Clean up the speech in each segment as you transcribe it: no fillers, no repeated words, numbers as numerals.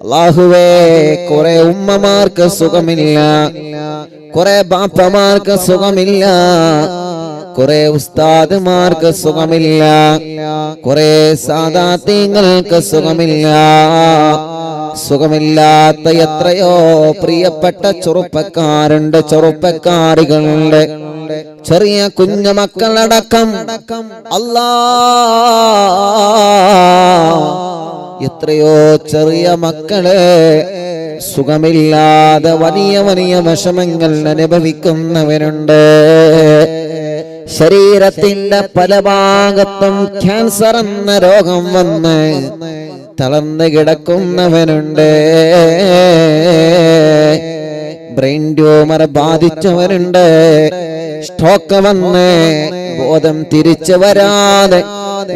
അല്ലാഹുവേ കുറെ ഉമ്മമാർക്ക് സുഖമില്ല, കുറെ ബാപ്പമാർക്ക് സുഖമില്ല, കുറെ ഉസ്താദുമാർക്ക് സുഖമില്ല, കുറെ സാദാത്യങ്ങൾക്ക് സുഖമില്ല. സുഖമില്ലാത്ത എത്രയോ പ്രിയപ്പെട്ട ചെറുപ്പക്കാരുണ്ട്, ചെറുപ്പക്കാരികളുണ്ട്, ചെറിയ കുഞ്ഞു മക്കളടക്കം. അല്ലാ, എത്രയോ ചെറിയ മക്കളെ സുഖമില്ലാതെ വലിയ വലിയ വിഷമങ്ങൾ അനുഭവിക്കുന്നവരുണ്ട്. ശരീരത്തിന്റെ പല ഭാഗത്തും ക്യാൻസർ എന്ന രോഗം വന്ന് തളർന്നു കിടക്കുന്നവനുണ്ട്. ബ്രെയിൻ ട്യൂമർ ബാധിച്ചവരുണ്ട്. സ്ട്രോക്ക് വന്ന് ബോധം തിരിച്ചു വരാതെ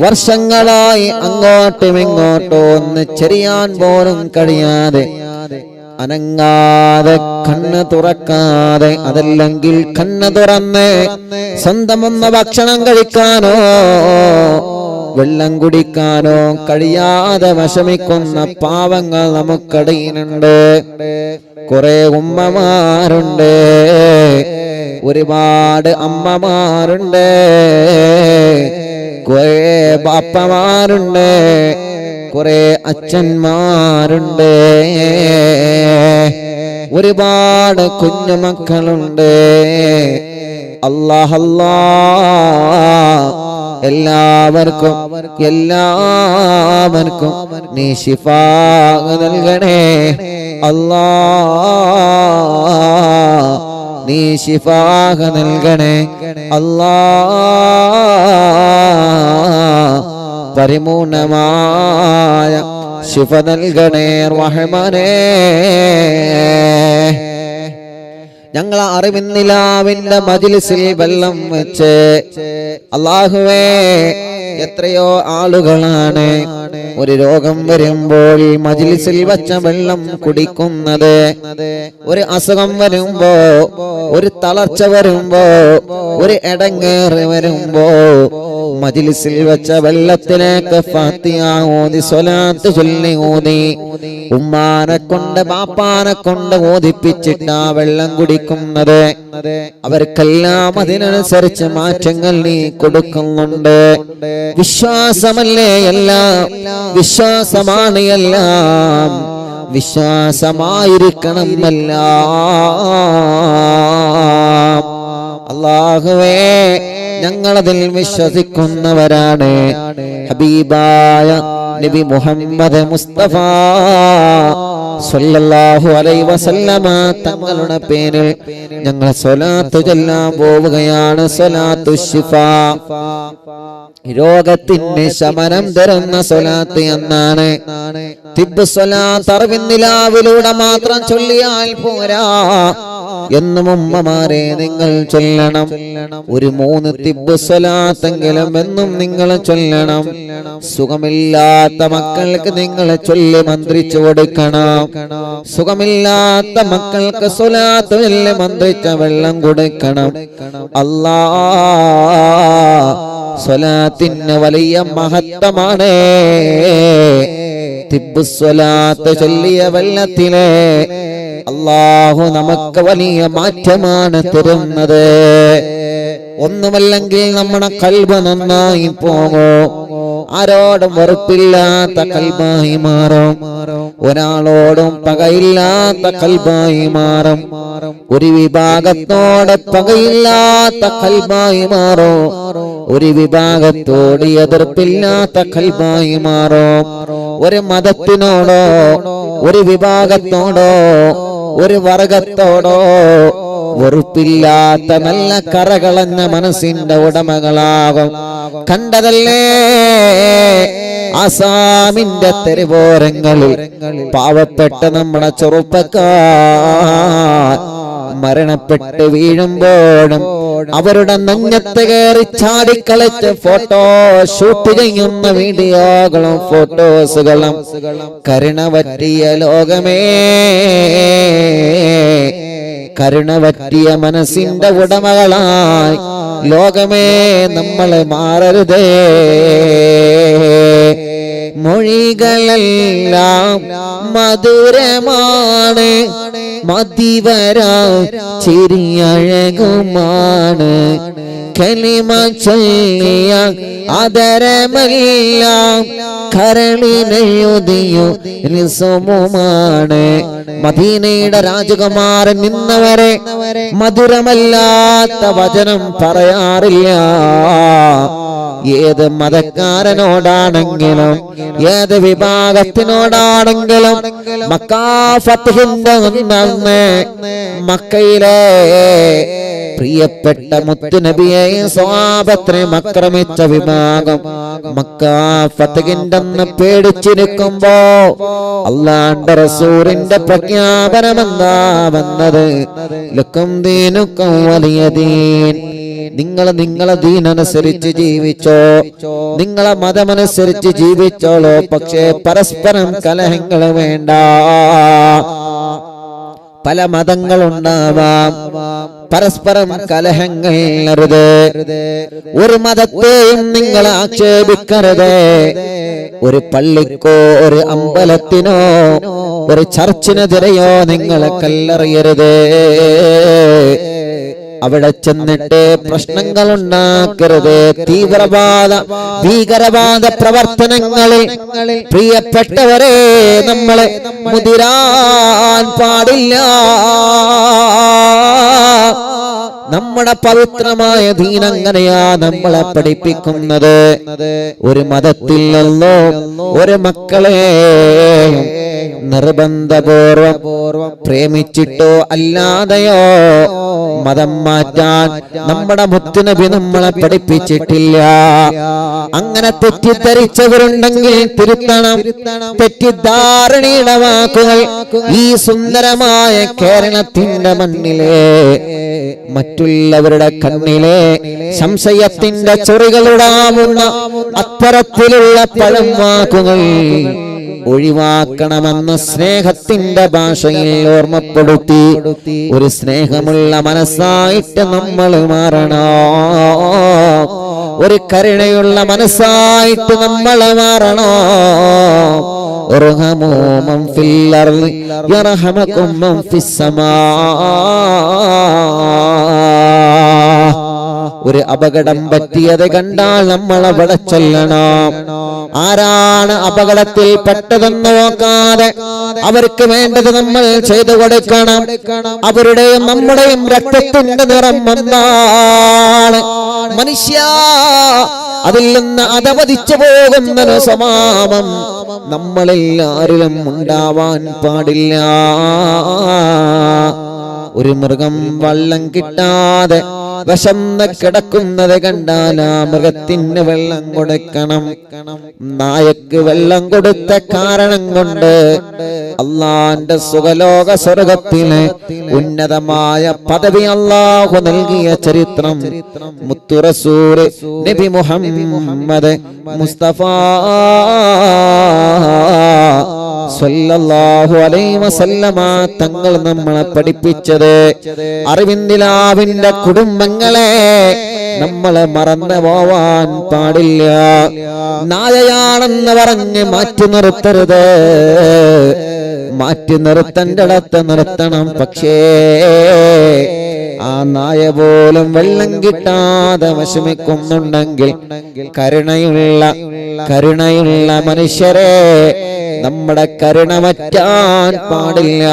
വർഷങ്ങളായി അങ്ങോട്ടും ഇങ്ങോട്ടും ഒന്ന് ചെറിയാൻ പോലും കഴിയാതെ, അനങ്ങാതെ, കണ്ണ് തുറക്കാതെ, അതല്ലെങ്കിൽ കണ്ണ് തുറന്ന് സ്വന്തം ഒന്ന് ഭക്ഷണം കഴിക്കാനോ വെള്ളം കുടിക്കാനോ കഴിയാതെ വിഷമിക്കുന്ന പാവങ്ങൾ നമുക്കിടയിലുണ്ട്. കുറെ ഉമ്മമാരുണ്ട്, ഒരുപാട് അമ്മമാരുണ്ട്, കുറെ ബാപ്പമാരുണ്ട്, കുറെ അച്ഛന്മാരുണ്ട്, ഒരുപാട് കുഞ്ഞുമക്കളുണ്ട്. അല്ലാഹ് എല്ലാവർക്കും നീ ശിഫാ നൽകണേ. അല്ലാ, നീ ശിഫാ നൽകണേ. അല്ലാ, പരിപൂർണമായ ശിഫ നൽകണേ റഹ്മാനേ. ഞങ്ങൾ അറിവിന്നിലാവിന്റെ മജ്‌ലിസിൽ വെള്ളം വെച്ച് അല്ലാഹുവേ, എത്രയോ ആളുകളാണ് ഒരു രോഗം വരുമ്പോൾ മജ്‌ലിസിൽ വച്ച വെള്ളം കുടിക്കുന്നത്. ഒരു അസുഖം വരുമ്പോ, ഒരു തളർച്ച വരുമ്പോ, ഒരു ഇടങ്ങേറ് വരുമ്പോ മജ്‌ലിസിൽ വെച്ച വെള്ളത്തിലേക്ക് ഫാത്തിഹ ഓതി സ്വലാത്ത് ചൊല്ലി ഓതി ഉമ്മാനെ കൊണ്ട് ബാപ്പാനെ കൊണ്ട് ഓതിപ്പിച്ചിട്ട് ആ വെള്ളം കുടിക്കുന്നത്. അവർക്കെല്ലാം അതിനനുസരിച്ച് മാറ്റങ്ങൾ നീ കൊടുക്കുന്നുണ്ട്. വിശ്വാസമല്ലേ എല്ലാം, വിശ്വാസമാണ് എല്ലാം, വിശ്വാസമായിരിക്കണം എല്ലാം. അല്ലാഹുവേ, ഞങ്ങളതിൽ വിശ്വസിക്കുന്നവരാണ്. ഹബീബായ നബി മുഹമ്മദ് മുസ്തഫ സ്വല്ലല്ലാഹു അലൈഹി വസല്ലമ തങ്ങളുടെ പേരിൽ ഞങ്ങൾ സ്വലാത്ത് ചൊല്ലാൻ പോവുകയാണ്. സ്വലാത്തു ശിഫാ, രോഗത്തിന് ശമനം തരുന്ന സ്വലാത്ത് എന്നാണ്. തിബ്ബ് സ്വലാത്ത് അറിവിന്നിലാവിലൂടെ മാത്രം ചൊല്ലിയാൽ പോരാ, എന്നും ഉമ്മമാരെ നിങ്ങൾ ചൊല്ലണം. ഒരു 3 തിബ്ബ് സ്വലാത്തെങ്കിലും എന്നും നിങ്ങൾ ചൊല്ലണം. സുഖമില്ലാത്ത മക്കൾക്ക് നിങ്ങൾ ചൊല്ലി മന്ത്രിച്ചു കൊടുക്കണം. സുഖമില്ലാത്ത മക്കൾക്ക് സ്വലാത്ത് ചൊല്ലി മന്ത്രിച്ച വെള്ളം കൊടുക്കണം. അല്ലാ, സ്വലാത്തിന് വലിയ മഹത്വമാണ്. തിബ്ബ് സ്വലാത്ത് ചൊല്ലിയ വെള്ളത്തിലെ അല്ലാഹു നമുക്ക് വലിയ മാറ്റമാണ് തരുന്നത്. ഒന്നുമല്ലെങ്കിൽ നമ്മുടെ കൽബ് നന്നായി പോകും. ആരോടും വെറുപ്പില്ലാത്ത കൽബായി മാറും. ഒരാളോടും പകയില്ലാത്ത കൽബായി മാറും. ഒരു വിഭാഗത്തോട് പകയില്ലാത്ത കൽബായി മാറും. ഒരു വിഭാഗത്തോട് എതിർപ്പില്ലാത്ത കൽബായി മാറും. ഒരു മതത്തിനോടോ, ഒരു വിഭാഗത്തോടോ, ഒരു വർഗത്തോടോ വെറുപ്പില്ലാത്ത നല്ല കറകളഞ്ഞ മനസ്സിന്റെ ഉടമകളാകും. കണ്ടതല്ലേ ആസാമിന്റെ തെരുവോരങ്ങളിൽ പാവപ്പെട്ട നമ്മുടെ ചെറുപ്പക്കാർ മരണപ്പെട്ട് വീഴുമ്പോഴും അവരുടെ നെഞ്ഞത്ത് കയറി ചാടിക്കളിച്ച് ഫോട്ടോ ഷൂട്ട് ചെയ്യുന്ന വീഡിയോകളും ഫോട്ടോസുകളും. കരുണ പറ്റിയ ലോകമേ, കരുണ പറ്റിയ മനസ്സിന്റെ ഉടമകളായി ലോകമേ നമ്മളെ മാറരുതേ. മൊഴികളെല്ലാം മധുരമാണ്, മതിവരാ ചിരിയഴകുമാണ്. കലിമ ചൊല്ലിയ അതരമെല്ലാം കരളിനെഴുതിയോ നിസമുമാണ്. മദീനയുടെ രാജകുമാരൻ നിന്നവരെ മധുരമല്ലാത്ത വചനം പറയാറില്ല. ഏത് മതക്കാരനോടാണെങ്കിലും ഏത് വിഭാഗത്തിനോടാണെങ്കിലും മക്കാ ഫത്ഹിന്റെ അന്ന് മക്കയിലെ പ്രിയപ്പെട്ട മുത്തുനബിയെയും സ്വഹാബത്തിനെയും ആക്രമിച്ച വിഭാഗം മക്കാ ഫത്ഹിന്റെ അന്ന് പേടിച്ചിരിക്കുമ്പോ അല്ലാഹുവിന്റെ റസൂലിന്റെ പ്രഖ്യാപനമെന്താ വന്നത്? ലക്കും ദീനുക്കും വലിയ ദീൻ. നിങ്ങളെ ദീനനുസരിച്ച് ജീവിച്ചോ, നിങ്ങളെ മതമനുസരിച്ച് ജീവിച്ചോളൂ, പക്ഷേ പരസ്പരം കലഹങ്ങൾ വേണ്ട. പല മതങ്ങളുണ്ടാവാം, പരസ്പരം കലഹങ്ങൾ അരുത്. ഒരു മതത്തെയും നിങ്ങൾ ആക്ഷേപിക്കരുത്. ഒരു പള്ളിക്കോ ഒരു അമ്പലത്തിനോ ഒരു ചർച്ചിനെതിരെയോ നിങ്ങൾ കല്ലെറിയരുത്. അവിടെ ചെന്നിട്ട് പ്രശ്നങ്ങൾ ഉണ്ടാക്കരുത്. ഭീകരവാദ പ്രവർത്തനങ്ങളിൽ പ്രിയപ്പെട്ടവരെ നമ്മളെ മുതിരാൻ പാടില്ല. നമ്മുടെ പവിത്രമായ ദീൻ അങ്ങനെയാ നമ്മളെ പഠിപ്പിക്കുന്നത്. ഒരു മതത്തിലല്ലോ ഒരു മക്കളെ നിർബന്ധപൂർവം പ്രേമിച്ചിട്ടോ അല്ലാതെയോ മതം മാറ്റാൻ നമ്മുടെ മുത്തുനബി നമ്മളെ പഠിപ്പിച്ചിട്ടില്ല. അങ്ങനെ തെറ്റിദ്ധരിച്ചവരുണ്ടെങ്കിൽ തിരുത്തണം. തെറ്റിദ്ധാരണയുടെ വാക്കുകൾ ഈ സുന്ദരമായ കേരളത്തിന്റെ മണ്ണിലെ മറ്റുള്ളവരുടെ കണ്ണിലെ സംശയത്തിന്റെ ചൊറികളുടാവുന്ന അത്തരത്തിലുള്ള പഴം വാക്കുകൾ ഒഴിവാക്കണമെന്ന് സ്നേഹത്തിന്റെ ഭാഷയിൽ ഓർമ്മപ്പെടുത്തി. ഒരു സ്നേഹമുള്ള മനസ്സായിട്ട് നമ്മൾ മാറണം. ഒരു കരുണയുള്ള മനസ്സായിട്ട് നമ്മൾ മാറണം. ഇർഹമൂ മൻ ഫിൽ അർളി യർഹമകും മൻ ഫിസ് സമാ. ഒരു അപകടം പറ്റിയത് കണ്ടാൽ നമ്മൾ അവിടെ ചെല്ലണം. ആരാണ് അപകടത്തിൽ പെട്ടതെന്ന് നോക്കാതെ അവർക്ക് വേണ്ടത് നമ്മൾ ചെയ്തു കൊടുക്കണം. അവരുടെയും നമ്മുടെയും രക്തത്തിന്റെ നിറം ഒന്നാണ്. മനുഷ്യ അതിൽ നിന്ന് അതപതിച്ചു പോകുന്നൊരു സ്വഭാവം നമ്മളെല്ലാരിലും ഉണ്ടാവാൻ പാടില്ല. ഒരു മൃഗം വെള്ളം കിട്ടാതെ വിശന്ന് കിടക്കുന്നത് കണ്ടാൽ ആ മൃഗത്തിന് വെള്ളം കൊടുക്കണം. നായക്ക് വെള്ളം കൊടുത്ത കാരണം കൊണ്ട് അള്ളാന്റെ സുഖലോക സ്വർഗത്തിലെ ഉന്നതമായ പദവി അള്ളാഹു നൽകിയ ചരിത്രം മുത്തു റസൂൽ നബി മുഹമ്മദ് മുസ്തഫ സല്ലല്ലാഹു അലൈഹി വസല്ലമ തങ്ങൾ നമ്മളെ പഠിപ്പിച്ചത്. അറിവിന്ദിലാവിന്റെ കുടുംബങ്ങളെ നമ്മളെ മറന്നു പോവാൻ പാടില്ല. നായയാണെന്ന് പറഞ്ഞ് മാറ്റി നിർത്തരുത്. മാറ്റി നിർത്തേണ്ടടത്ത് നിർത്തണം. പക്ഷേ ആ നായ പോലും വെള്ളം കിട്ടാതെ വിഷമിക്കുന്നുണ്ടെങ്കിൽ കരുണയുള്ള മനുഷ്യരെ നമ്മുടെ കരുണ വറ്റാൻ പാടില്ല.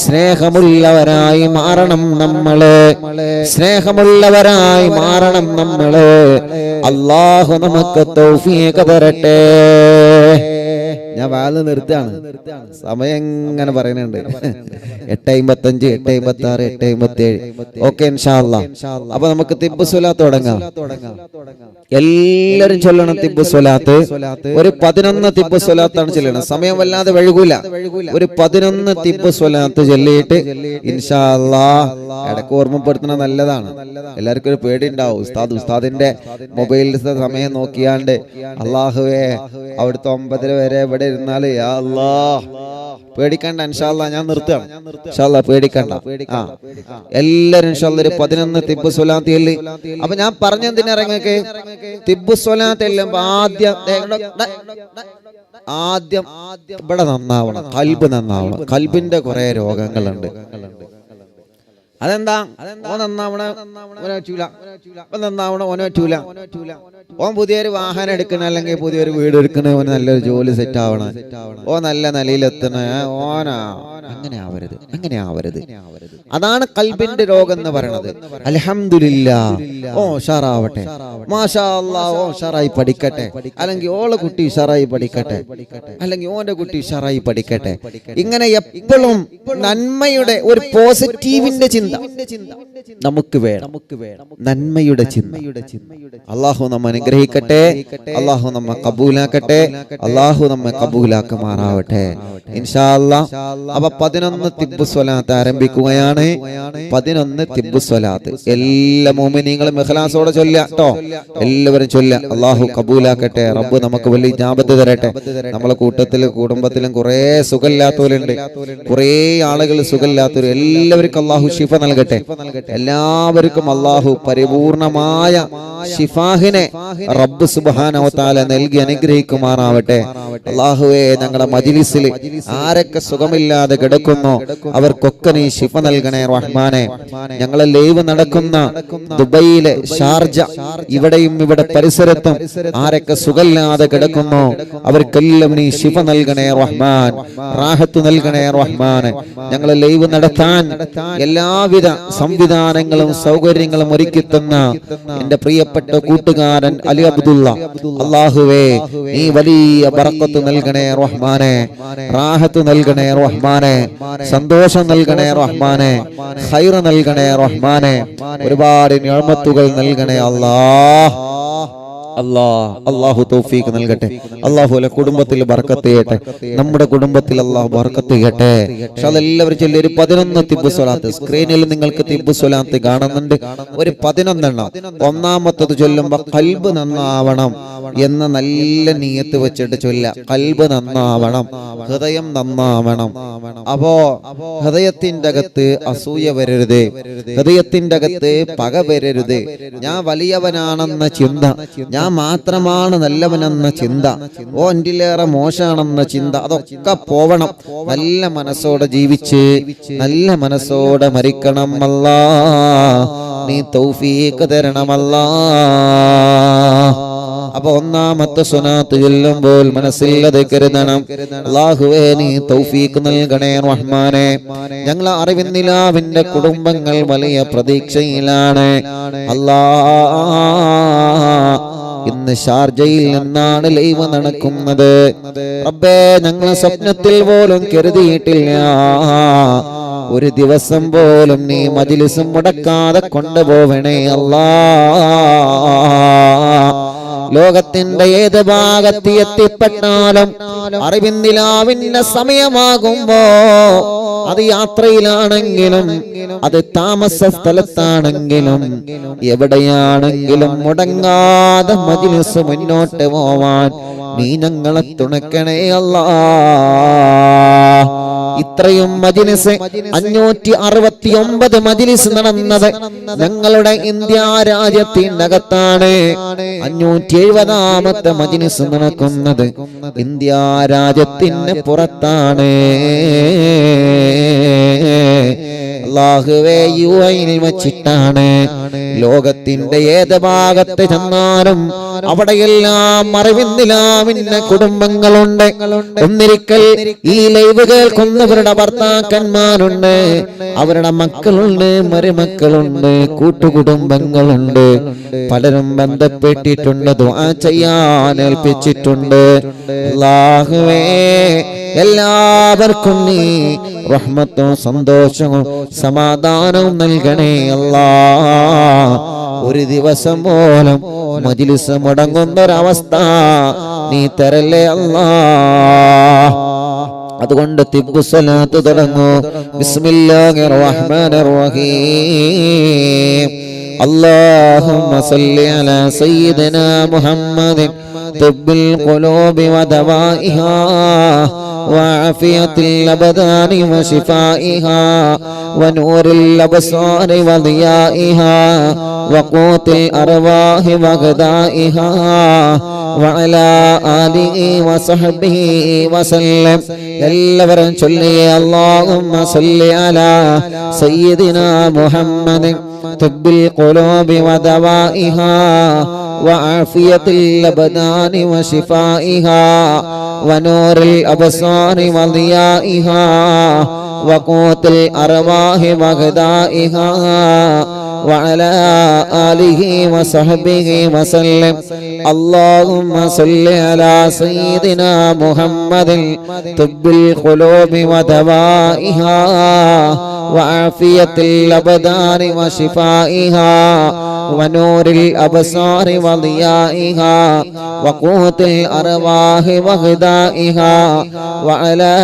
സ്നേഹമുള്ളവരായി മാറണം നമ്മള്. സ്നേഹമുള്ളവരായി മാറണം നമ്മള്. അല്ലാഹു നമുക്ക് തൗഫീഖ് തരട്ടെ. ഞാൻ വാല് നിർത്തുകയാണ്. സമയം ഇങ്ങനെ പറയുന്നുണ്ട്. 8:55, 8:56, 8:57. ഓക്കെ ഇൻഷാ അല്ലാഹ്. അപ്പൊ നമുക്ക് തിബ്ബു സ്വലാത്ത് തുടങ്ങാം. എല്ലാരും ചൊല്ലണം തിബ്ബു സ്വലാത്ത്. ഒരു 11 തിബ്ബു സ്വലാത്താണ് ചൊല്ലണം. സമയം വല്ലാതെ വഴുകൂല. ഒരു 11 തിബ്ബു സ്വലാത്ത് ചൊല്ലിയിട്ട് ഇൻഷാ അല്ലാഹ് ഇടയ്ക്ക് ഓർമ്മപ്പെടുത്തണ നല്ലതാണ്. എല്ലാവർക്കും ഒരു പേടി ഉണ്ടാവും. ഉസ്താദിന്റെ മൊബൈലിലത്തെ സമയം നോക്കിയാണ്ട് അള്ളാഹുവേ അവിടുത്തെ 9 വരെ ഇവിടെ ഇരുന്നാല് യാ അല്ലാഹ് പേടിക്കണ്ട, ഇൻഷാ അല്ലാഹ് ഞാൻ നിർത്താം. ഇൻഷാ അല്ലാഹ് പേടിക്കണ്ട. എല്ലാരും ഇൻഷാ അല്ലാഹ് ഒരു 11 തിബ്ബു സ്വലാത്ത് ചൊല്ലി. അപ്പൊ ഞാൻ പറഞ്ഞെന്തിനാ ഇറങ്ങൊക്കെ തിബ്ബു സ്വലാത്ത് എല്ലാം ആദ്യം ഇവിടെ നന്നാവണം, കൽബ് നന്നാവണം. കൽബിന്റെ കുറെ രോഗങ്ങളുണ്ട്. അതെന്താ? ഓൻ നന്നാവണ ഓനെ പറ്റൂല, നന്നാവണ ഓനെ പറ്റൂല. ഓൻ പുതിയൊരു വാഹനം എടുക്കണ, അല്ലെങ്കിൽ പുതിയൊരു വീട് എടുക്കണ, ഓന് നല്ലൊരു ജോലി സെറ്റ് ആവണ, ഓ നല്ല നിലയിലെത്തണ, ഓനാ അങ്ങനെ ആവരുത്. അതാണ് കൽബിന്റെ രോഗം എന്ന് പറയുന്നത്. അൽഹംദുലില്ലാഹ്, ഓ ഉഷാറാവട്ടെ, മാഷാ അല്ലാഹ്, ഓ ഉഷാറായി പഠിക്കട്ടെ, അല്ലെങ്കിൽ ഓളെ കുട്ടി ഉഷാറായി പഠിക്കട്ടെ, അല്ലെങ്കിൽ ഓന്റെ കുട്ടി ഉഷാറായി പഠിക്കട്ടെ. ഇങ്ങനെ എപ്പോഴും നന്മയുടെ ഒരു പോസിറ്റീവിന്റെ ചിന്ത നമുക്ക് വേണം, നന്മയുടെ ചിന്ത. അല്ലാഹു നമ്മെ അനുഗ്രഹിക്കട്ടെ, അല്ലാഹു നമ്മെ കബൂലാക്കട്ടെ, അല്ലാഹു നമ്മെ കബൂലാക്കുമാറാവട്ടെ ഇൻഷാ അല്ലാഹ്. അപ്പൊ 11 തിബ്ബു സ്വലാത്ത് ആരംഭിക്കുകയാണ്. 11 തിബ്ബു സ്വലാത്ത് എല്ലാ മുഅ്മിനീങ്ങളും ഇഖ്ലാസോടെ ചൊല്ലുക ട്ടോ. എല്ലാവരും ചൊല്ലുക. അല്ലാഹു കബൂലാക്കട്ടെ, റബ്ബ് നമുക്ക് വലിയ ഇജാബത്ത് തരട്ടെ. നമ്മളെ കൂട്ടത്തിലും കുടുംബത്തിലും കുറേ സുഖമില്ലാത്തവരുണ്ട്, കുറേ ആളുകൾ സുഖമില്ലാത്തവർ. എല്ലാവർക്കും അല്ലാഹു ശിഫ നൽകട്ടെ. എല്ലാവർക്കും അല്ലാഹു പരിപൂർണമായ ശിഫാഹിനെ റബ്ബ് സുബ്ഹാനഹു വ തആല നൽകി അനുഗ്രഹിക്കുമാറാവട്ടെ. അല്ലാഹുവേ, ഞങ്ങളുടെ മജ്ലിസിൽ ആരൊക്കെ സുഖമില്ലാതെ കിടക്കുന്നോ അവർക്കൊക്കെ നീ ശിഫ നൽകണേ റഹ്മാനെ. ഞങ്ങളെ ലൈവ് നടക്കുന്ന ദുബൈയിലെ ഷാർജ, ഇവിടെയും ഇവിടെ പരിസരത്തും ആരൊക്കെ സുഖമില്ലാതെ കിടക്കുന്നോ അവർക്കെല്ലാം നീ ശിഫ നൽകണേ റഹ്മാൻ, റാഹത്ത് നൽകണേ റഹ്മാനെ. ഞങ്ങളെ ലൈവ് നടത്താൻ എല്ലാവിധ സംവിധാനങ്ങളും സൗകര്യങ്ങളും ഒരുക്കി തന്ന എന്റെ പ്രിയപ്പെട്ട കൂട്ടുകാരൻ അലി അബ്ദുള്ള, അല്ലാഹുവേ നീ വലിയ ബറക്കത്ത് നൽകണേ റഹ്മാനെ, റാഹത്ത് നൽകണേ റഹ്മാനെ, സന്തോഷം നൽകണേ റഹ്മാനെ, ഖൈർ നൽകണേ റഹ്മാനെ, ഒരുപാട് നിഅമത്തുകൾ നൽകണേ അല്ലാഹ്. അല്ലാഹു തൗഫീഖ് നൽകട്ടെ. അല്ലാഹു അല്ല കുടുംബത്തിൽ ബർക്കത്ത് ചെയ്യട്ടെ, നമ്മുടെ കുടുംബത്തിൽ അല്ലാഹു ബർക്കത്ത് ചെയ്യട്ടെ. എല്ലാവരും ചൊല്ലി ഒരു 11 തിബ്ബു സ്വലാത്ത്. സ്ക്രീനിൽ നിങ്ങൾക്ക് തിബ്ബു സ്വലാത്ത് കാണുന്നുണ്ട്, ഒരു 11 എണ്ണം. ഒന്നാമത്തത് ചൊല്ലുമ്പോൾ ഖൽബ് നന്നാവണം എന്ന നല്ല നിയത്ത് വെച്ചിട്ട് ചൊല്ല. ഖൽബ് നന്നാവണം, ഹൃദയം നന്നാവണം. അപ്പോ ഹൃദയത്തിന്റെ അകത്ത് അസൂയ വരരുത്, ഹൃദയത്തിന്റെ അകത്ത് പക വരരുത്, ഞാൻ വലിയവനാണെന്ന ചിന്ത, ഞാൻ മാത്രമാണ് നല്ലവനെന്ന ചിന്ത, ഓ എന്റിലേറെ മോശമാണെന്ന ചിന്ത, അതൊക്കെ പോവണം. നല്ല മനസ്സോടെ ജീവിച്ച് നല്ല മനസ്സോടെ മരിക്കണം. അല്ലാ നീ തൗഫീഖ് തരണമല്ലാ. അപ്പൊ ഒന്നാമത്തെ സ്വലാത്ത് ചൊല്ലുമ്പോൾ മനസ്സിൽ അത് കരുതണം, അല്ലാഹുവേ നീ തൗഫീഖ് നൽകണേ റഹ്മാനെ. ഞങ്ങൾ അറിവിന്നിലാവിന്റെ കുടുംബങ്ങൾ വലിയ പ്രതീക്ഷയിലാണ്. അല്ലാ, ഇന്ന് ഷാർജയിൽ നിന്നാണ് ലൈവ് നടക്കുന്നത്. റബ്ബേ, ഞങ്ങൾ സ്വപ്നത്തിൽ പോലും കരുതിയിട്ടില്ല ഒരു ദിവസം പോലും നീ മജ്ലിസ് മുടക്കാതെ കൊണ്ടുപോവണേ അല്ലാ. ലോകത്തിന്റെ ഏത് ഭാഗത്ത് എത്തിപ്പെട്ടാലും അറിവിന്നിലാവിന്റെ സമയമാകുമ്പോ, അത് യാത്രയിലാണെങ്കിലും അത് താമസ സ്ഥലത്താണെങ്കിലും എവിടെയാണെങ്കിലും മുടങ്ങാതെ മജ്ലിസ് മുന്നോട്ട് പോവാൻ നീ ഞങ്ങളെ തുണക്കണേ അല്ലാ. ഇത്രയും മജ്ലിസ് 569 മജ്ലിസ് നടന്നത് ഞങ്ങളുടെ ഇന്ത്യ രാജ്യത്തിനകത്താണ്. 570ാമത്തെ മജ്ലിസ് നടക്കുന്നത് ഇന്ത്യ രാജ്യത്തിന് പുറത്താണ്. അല്ലാഹുവേ, യുഎഇൽ വച്ചിട്ടാണ്. ലോകത്തിന്റെ ഏത് ഭാഗത്ത് ചെന്നാലും അവിടെയെല്ലാം അറിവിന്നിലാവിന്റെ കുടുംബങ്ങളുണ്ട്. ഒന്നിരിക്കൽ ഈ ലൈവ് കേൾക്കുന്നവരുടെ ഭർത്താക്കന്മാരുണ്ട്, അവരുടെ മക്കളുണ്ട്, മരുമക്കളുണ്ട്, കൂട്ടുകുടുംബങ്ങളുണ്ട്. പലരും ബന്ധപ്പെട്ടിട്ടുണ്ട്, ദുആ ചെയ്യാൻ ഏൽപ്പിച്ചിട്ടുണ്ട്. അല്ലാഹുവേ, എല്ലാവർക്കും നീ റഹ്മത്തും സന്തോഷവും സമാധാനവും നൽകണേ അല്ലാ. ഒരു ദിവസം പോലും മജ്ലിസ് മുടങ്ങുന്നൊരവസ്ഥ നീ തരല്ലേ അല്ലാ. അതുകൊണ്ട് തിബ്ബു സ്വലാത്ത് തുടങ്ങൂ. ബിസ്മില്ലാഹിർ റഹ്മാനിർ റഹീം. അല്ലാഹുമ്മ സല്ലി അലാ സയ്യിദിനാ മുഹമ്മദിൻ തിബ്ബിൽ ഖുലൂബി വദവാഇഹാ وعافية الأبدان وشفائها ونور الأبصار وضيائها وقوت الأرواح وغذائها وعلى آله وصحبه وسلم. എല്ലാവരും ചൊല്ലി اللهم صل على سيدنا محمد طب القلوب ودوائها وعافية الأبدان وشفائها ونور الأبصار وضيائها وقوت الأرواح وغذائها وعلى آله وصحبه وسلم. اللهم صل على سيدنا محمد طب القلوب ودوائها وعافية الأبدان وشفائها ونور الأبصار وضيائها وقوت الأرواح وغذائها وعلى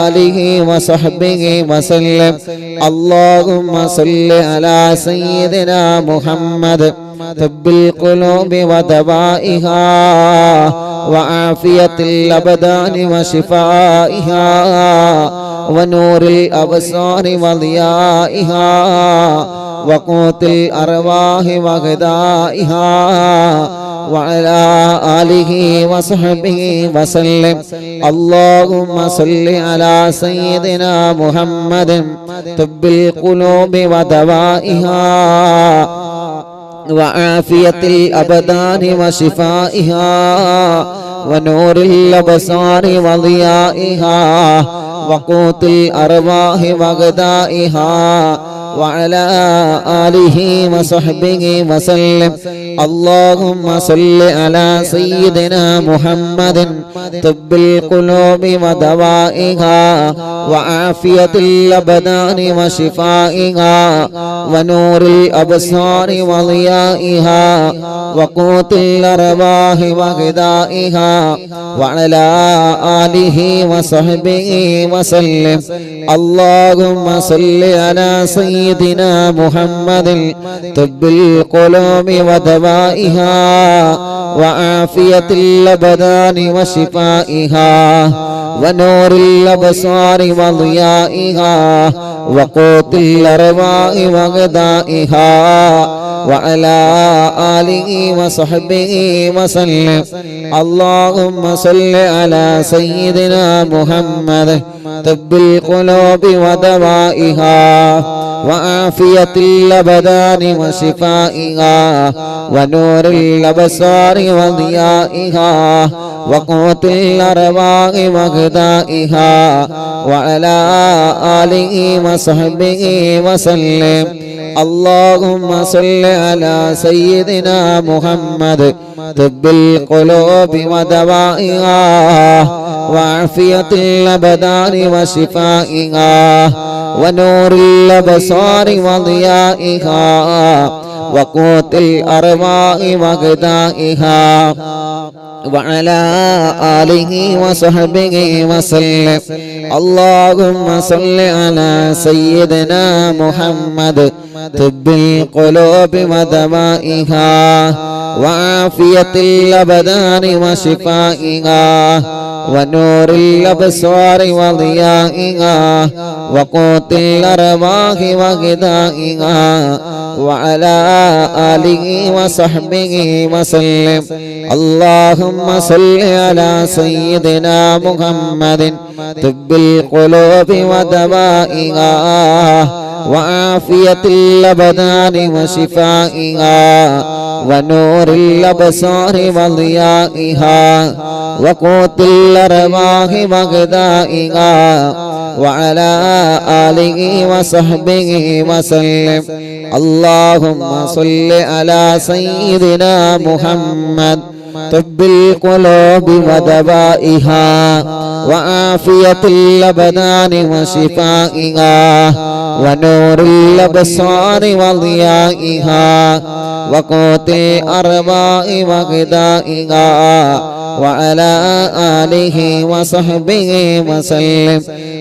آله وصحبه وسلم. اللهم صل على سيدنا محمد طب القلوب ودوائها وعافية الأبدان وشفائها ونور الأبصار وضيائها وقوت الأرواح وغذائها وعلى آله وصحبه وسلم. اللهم صل على سيدنا محمد طب القلوب ودوائها وعافية الأبدان وشفائها ونور الأبصار وضيائها وقوت الأرواح وغذائها وعلى آله وصحبه وسلم. اللهم صل على سيدنا محمد طب القلوب ودوائها وعافية الأبدان وشفائها ونور الأبصار وضيائها وقوت الأرواح وغذائها وعلى آله وصحبه وسلم. اللهم صل على سيدنا محمد طب القلوب ودوائها وعافية الأبدان وشفائها ونور الأبصار وضيائها وقوت الأرواح وغذائها وعلى آله وصحبه وسلم. اللهم صل على سيدنا محمد طب القلوب ودوائها وعافية الأبدان وشفائها ونور الأبصار وضيائها وقوت الأرواح وغذائها وعلى آله وصحبه وسلم. اللهم صل على سيدنا محمد طب القلوب ودوائها وعافية الأبدان وشفائها ونور الأبصار وضيائها وقوت الأرواح وغذائها وعلى آله وصحبه وسلم. اللهم صل على سيدنا محمد طب القلوب ودوائها وعافية الأبدان وشفائها ونور الأبصار وضيائها وقوت الأرواح وغذائها وعلى آله وصحبه وسلم. اللهم صل على سيدنا محمد طب القلوب ودوائها وعافية الأبدان وشفائها ونور الأبصار وضيائها وقوت الأرواح وغذائها وعلى آله وصحبه وسلم. اللهم صل على سيدنا محمد طب القلوب ودوائها وعافية الأبدان وشفائها ونور الأبصار وضيائها وقوت الأرواح وغذائها وعلى آله وصحبه وسلم.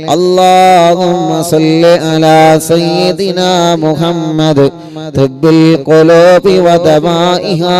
اللهم صل على سيدنا محمد طب القلوب ودوائها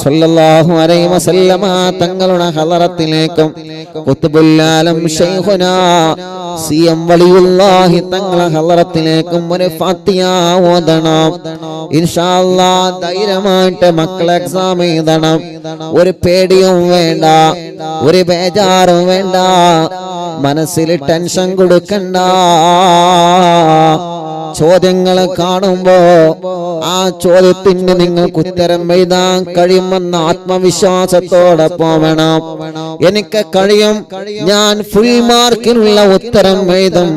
സ്വല്ലല്ലാഹു അലൈഹി വസല്ലമ തങ്ങളുടെ ഹളറത്തിലേക്കും ഖുത്ബുൽ ആലം ശൈഖുനാ സിയം വലിയുല്ലാഹി തങ്ങളുടെ ഹളറത്തിലേക്കും ഒരു ഫാത്തിഹ ഓതണം. ഇൻഷാ അല്ലാഹ് ധൈര്യമായിട്ട് മക്കളെ എക്സാം എഴുതണം. ഒരു പേടിയും വേണ്ട, ഒരു ബേജാറും വേണ്ട, മനസ്സിൽ ടെൻഷൻ കൊടുക്കണ്ട. ചോദ്യങ്ങൾ കാണുമ്പോ ആ ചോദ്യത്തിന് നിങ്ങൾക്ക് ഉത്തരം എഴുതാൻ കഴിയുമെന്ന ആത്മവിശ്വാസത്തോടെ പോവണം. എനിക്ക് കഴിയും, ഞാൻ ഫുൾ മാർക്കിനുള്ള ഉത്തരം എഴുതും.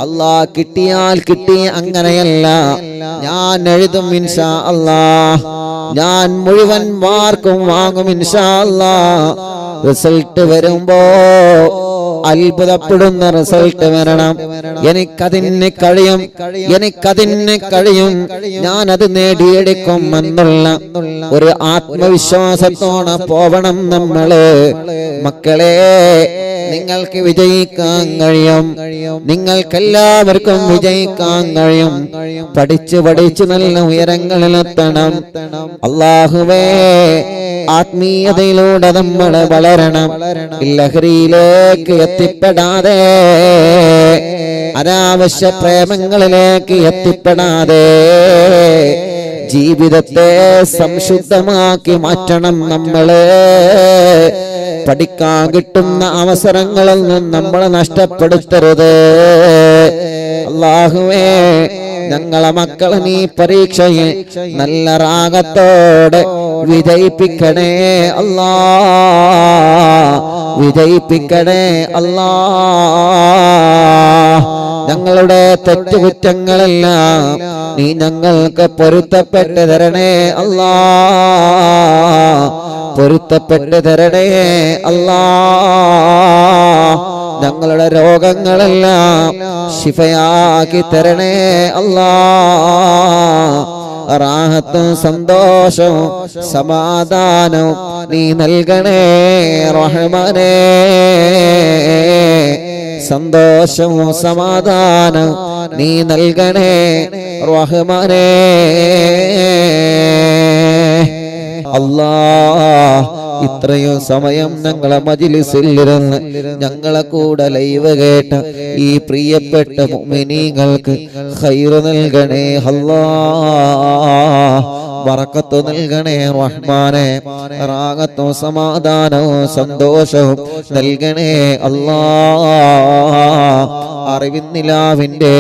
അല്ലാഹ് കിട്ടിയാൽ കിട്ടി, അങ്ങനെയല്ല, ഞാൻ എഴുതും ഇൻഷാ അല്ലാഹ്. ഞാൻ മുഴുവൻ മാർക്കും വാങ്ങും ഇൻഷാ അല്ലാഹ്. റിസൾട്ട് വരുമ്പോ അത്ഭുതപ്പെടുന്ന റിസൾട്ട് വരണം. എനിക്കതിന് കഴിയും, എനിക്കതിന് കഴിയും, ഞാനത് നേടിയെടുക്കും എന്നുള്ള ഒരു ആത്മവിശ്വാസത്തോടെ പോവണം നമ്മള്. മക്കളെ, നിങ്ങൾക്ക് വിജയിക്കാൻ കഴിയും, നിങ്ങൾക്കെല്ലാവർക്കും വിജയിക്കാൻ കഴിയും. പഠിച്ച് പഠിച്ച് നല്ല ഉയരങ്ങളിലെത്തണം. അല്ലാഹുവേ, ആത്മീയതയിലൂടെ നമ്മൾ വളരണം. ലഹരിയിലേക്ക് എത്തിപ്പെടാതെ, അനാവശ്യ പ്രേമങ്ങളിലേക്ക് എത്തിപ്പെടാതെ ജീവിതത്തെ സംശുദ്ധമാക്കി മാറ്റണം നമ്മള്. പഠിക്കാൻ കിട്ടുന്ന അവസരങ്ങളൊന്നും നമ്മൾ നഷ്ടപ്പെടുത്തരുത്. അല്ലാഹുവേ, ഞങ്ങളെ മക്കളെ നീ പരീക്ഷയിൽ നല്ല റാഗത്തോടെ വിജയിപ്പിക്കണേ അല്ലാ, വിജയിപ്പിക്കണേ അല്ലാ. ഞങ്ങളുടെ തെറ്റുകുറ്റങ്ങളെല്ലാം നീ ഞങ്ങൾക്ക് പൊരുത്തപ്പെട്ട് തരണേ അല്ലാ, പൊരുത്തപ്പെട്ട് തരണേ അല്ലാ. ഞങ്ങളുടെ രോഗങ്ങളെല്ലാം ശിഫയാക്കി തരണേ അല്ലാ. റാഹത്തും സന്തോഷവും സമാധാനവും നീ നൽകണേ റഹ്മാനേ. സന്തോഷവും സമാധാനവും നീ നൽകണേ റഹ്മാനേ. അല്ലാഹ്, ഇത്രയും സമയം ഞങ്ങളെ മജ്‌ലിസിൽ ഇരുന്ന് ഞങ്ങളെ കൂടെ ലൈവ് കേട്ട ഈ പ്രിയപ്പെട്ട മുഅ്മിനീങ്ങൾക്ക് ഖൈർ നൽകണേ അല്ലാഹ്, ബറക്കത്ത് നൽകണേ റഹ്മാനേ. റാഹത്തും സമാധാനവും സന്തോഷവും നൽകണേ അല്ലാഹ്. അറിവിന്നിലാവിന്റെ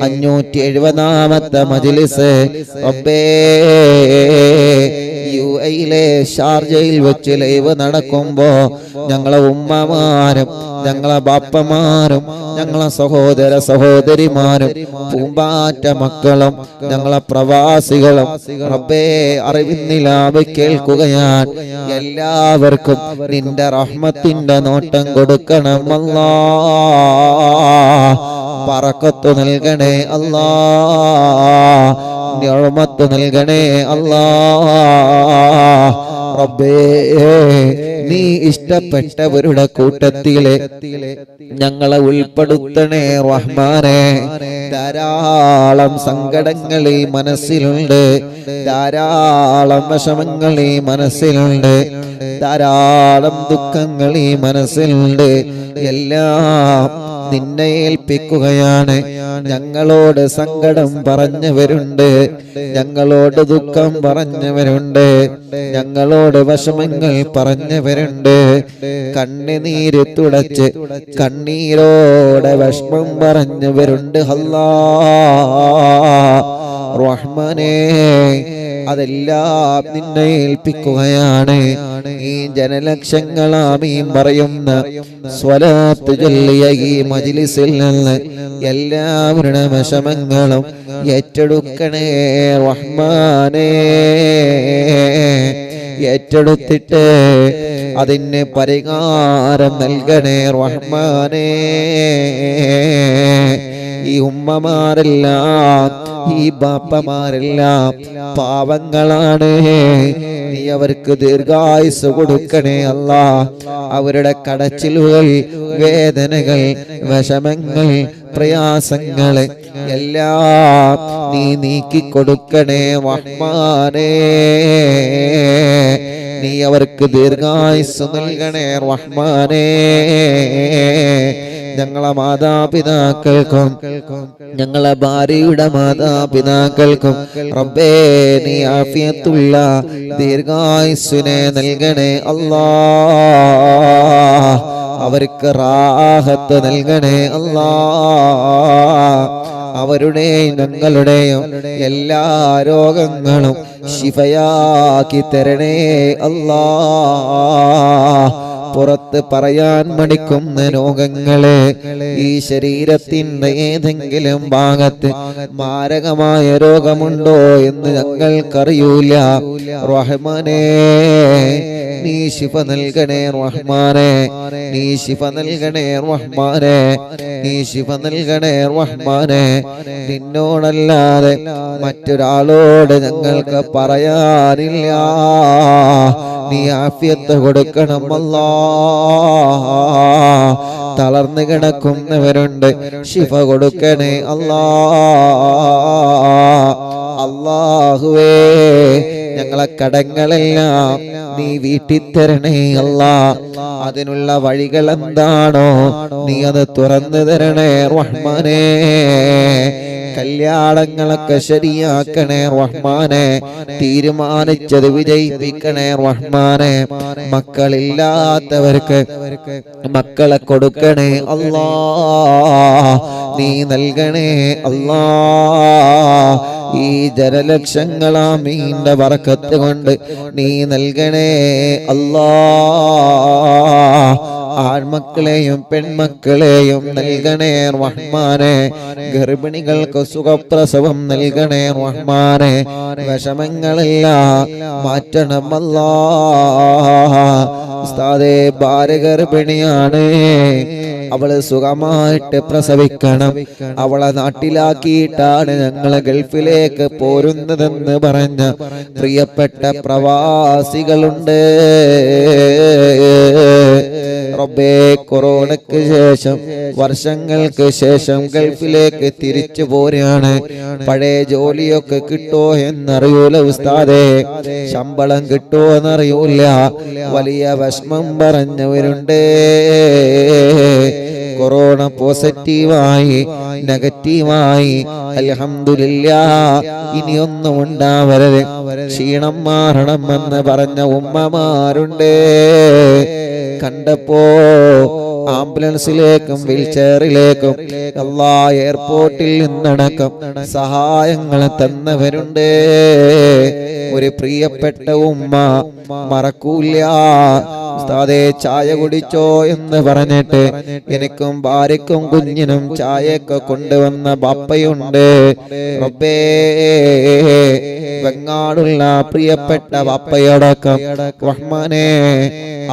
570ാമത്തെ മജ്‌ലിസ് റബ്ബേ, യുഎഇയിലെ ഷാർജയിൽ വെച്ച് ലൈവ് നടക്കുമ്പോ ഞങ്ങളെ ഉമ്മമാരും ഞങ്ങളെ ബാപ്പമാരും ഞങ്ങളെ സഹോദര സഹോദരിമാരും പൂമ്പാറ്റ മക്കളും ഞങ്ങളെ പ്രവാസികളും റബ്ബേ അറിവിന്നിലാവ് കേൾക്കുകയാണ്. എല്ലാവർക്കും നിന്റെ റഹ്മത്തിന്റെ നോട്ടം കൊടുക്കണം അല്ലാഹ്. ബറക്കത്ത് നൽകണേ അല്ലാഹ്, നിഅമത്ത് നൽകണേ അല്ലാഹ്. റബ്ബേ, നീ ഇഷ്ടപ്പെട്ടവരുടെ കൂട്ടത്തിലെ ഞങ്ങളെ ഉൾപ്പെടുത്തണേ റഹ്മാനേ. ധാരാളം സങ്കടങ്ങൾ ഈ മനസ്സിലുണ്ട്, ധാരാളം വിഷമങ്ങൾ ഈ മനസ്സിലുണ്ട്, ധാരാളം ദുഃഖങ്ങൾ ഈ മനസ്സിലുണ്ട്. എല്ലാം നിന്നെ ഏൽപ്പിക്കുകയാണ്. ഞങ്ങളോട് സങ്കടം പറഞ്ഞവരുണ്ട്, ഞങ്ങളോട് ദുഃഖം പറഞ്ഞവരുണ്ട്, ഞങ്ങളോട് വിഷമങ്ങൾ പറഞ്ഞവരുണ്ട്. കണ്ണുനീര് തുടച്ച് കണ്ണീരോടെ വിഷമം പറഞ്ഞവരുണ്ട് അല്ലാഹ് റഹ്മാനേ. അതെല്ലാം നിന്നെ ഏൽപ്പിക്കുകയാണ്. ഈ ജനലക്ഷങ്ങൾ ആമീൻ പറയുന്ന സ്വലാത്ത് ചൊല്ലിയ ഈ മജ്‌ലിസിൽ നിന്ന് എല്ലാവരുടെ വിഷമങ്ങളും ഏറ്റെടുക്കണേ റഹ്മാനേ. ഏറ്റെടുത്തിട്ട് അതിന് പരിഹാരം നൽകണേ റഹ്മാനേ. ഈ ഉമ്മമാരെല്ലാം ഈ ബാപ്പമാരെല്ലാം പാവങ്ങളാണ്. നീ അവർക്ക് ദീർഘായുസ് കൊടുക്കണേ അല്ലാഹ്. അവരുടെ കടച്ചിലുകൾ, വേദനകൾ, വിഷമങ്ങൾ, പ്രയാസങ്ങൾ എല്ലാം നീ നീക്കിക്കൊടുക്കണേ റഹ്മാനേ. നീ അവർക്ക് ദീർഘായുസ്സ് നൽകണേ റഹ്മാനേ. ഞങ്ങളെ മാതാപിതാക്കൾക്കും ഞങ്ങളെ ഭാര്യയുടെ മാതാപിതാക്കൾക്കും റബ്ബേ നീ ആഫിയത്തുള്ള ദീർഘായുസ്സിനെ നൽകണേ അല്ലാഹ്. അവർക്ക് റാഹത്ത് നൽകണേ അല്ലാഹ്. അവരുടെയും ഞങ്ങളുടെയും എല്ലാ രോഗങ്ങളും ശിഫയാക്കി തരണേ അല്ലാഹ്. പുറത്ത് പറയാൻ മടിക്കുന്ന രോഗങ്ങളെ ഈ ശരീരത്തിന്റെ ഏതെങ്കിലും ഭാഗത്ത് മാരകമായ രോഗമുണ്ടോ എന്ന് ഞങ്ങൾക്കറിയൂല റഹ്മാനേ. നീ ശിഫ നൽകണേ റഹ്മാനേ. നീ ശിഫ നൽകണേ റഹ്മാനേ. നീ ശിഫ നൽകണേ റഹ്മാനേ. നിന്നോടല്ലാതെ മറ്റൊരാളോട് ഞങ്ങൾക്ക് പറയാനില്ല. നീ ആഫിയത്ത് കൊടുക്കണം അല്ലാഹ്. തളർന്നു കിടക്കുന്നവരുണ്ട്, ശിഫ കൊടുക്കണേ അല്ലാഹ്. അല്ലാഹുവേ ഞങ്ങളെ കടങ്ങളെല്ലാം നീ വീട്ടിത്തരണേ അല്ലാഹ്. അതിനുള്ള വഴികൾ എന്താണോ നീ അത് തുറന്നു തരണേ റഹ്മാനേ. കല്യാണങ്ങളൊക്കെ ശരിയാക്കണേ റഹ്മാനെ. തീരുമാനിച്ചത് വിജയിപ്പിക്കണേ റഹ്മാനെ. മക്കളില്ലാത്തവർക്ക് മക്കളെ കൊടുക്കണേ അല്ലാഹ്. നീ നൽകണേ അല്ലാഹ്. ഈ ജനലക്ഷങ്ങളാമീന്റെ ബറക്കത്ത് കൊണ്ട് നീ നൽകണേ അല്ലാഹ്. ആൺമക്കളെയും പെൺമക്കളെയും നൽകണേ റഹ്മാനെ. ഗർഭിണികൾക്ക് സുഖപ്രസവം നൽകണേ റഹ്മാനെ. വിഷമങ്ങളെല്ലാം മാറ്റണം അല്ലാഹ്. ഉസ്താദേ ഭാര്യ ഗർഭിണിയാണ്, അവള് സുഖമായിട്ട് പ്രസവിക്കണം, അവളെ നാട്ടിലാക്കിയിട്ടാണ് ഞങ്ങളെ ഗൾഫിലേക്ക് പോരുന്നതെന്ന് പറഞ്ഞ പ്രിയപ്പെട്ട പ്രവാസികളുണ്ട്. റബ്ബേ കൊറോണയ്ക്ക് ശേഷം വർഷങ്ങൾക്ക് ശേഷം ഗൾഫിലേക്ക് തിരിച്ചു പോരാണ്. പഴയ ജോലിയൊക്കെ കിട്ടോ എന്നറിയൂല ഉസ്താദേ, ശമ്പളം കിട്ടോ എന്നറിയൂല. വലിയ വിഷമം പറഞ്ഞവരുണ്ട്. കൊറോണ പോസിറ്റീവായി നെഗറ്റീവായി അൽഹംദുലില്ലാഹ് ഇനിയൊന്നും ഉണ്ടാവരുത്, ക്ഷീണം മാറണമെന്ന് പറഞ്ഞ ഉമ്മമാരുണ്ട്. കണ്ടപ്പോ ആംബുലൻസിലേക്കും വീൽചെയറിലേക്കും എല്ലാ എയർപോർട്ടിൽ നിന്നടക്കം സഹായങ്ങൾ തന്നവരുണ്ട്. ഒരു പ്രിയപ്പെട്ട ഉമ്മ മറക്കൂല. ഉസ്താദേ ചായ കുടിച്ചോ എന്ന് പറഞ്ഞിട്ട് എനിക്കും ഭാര്യക്കും കുഞ്ഞിനും ചായയൊക്കെ കൊണ്ടുവന്ന ബാപ്പയുണ്ട്. റബ്ബേ വെങ്ങാടുള്ള പ്രിയപ്പെട്ട ബാപ്പയടക്കം റഹ്മാനേ,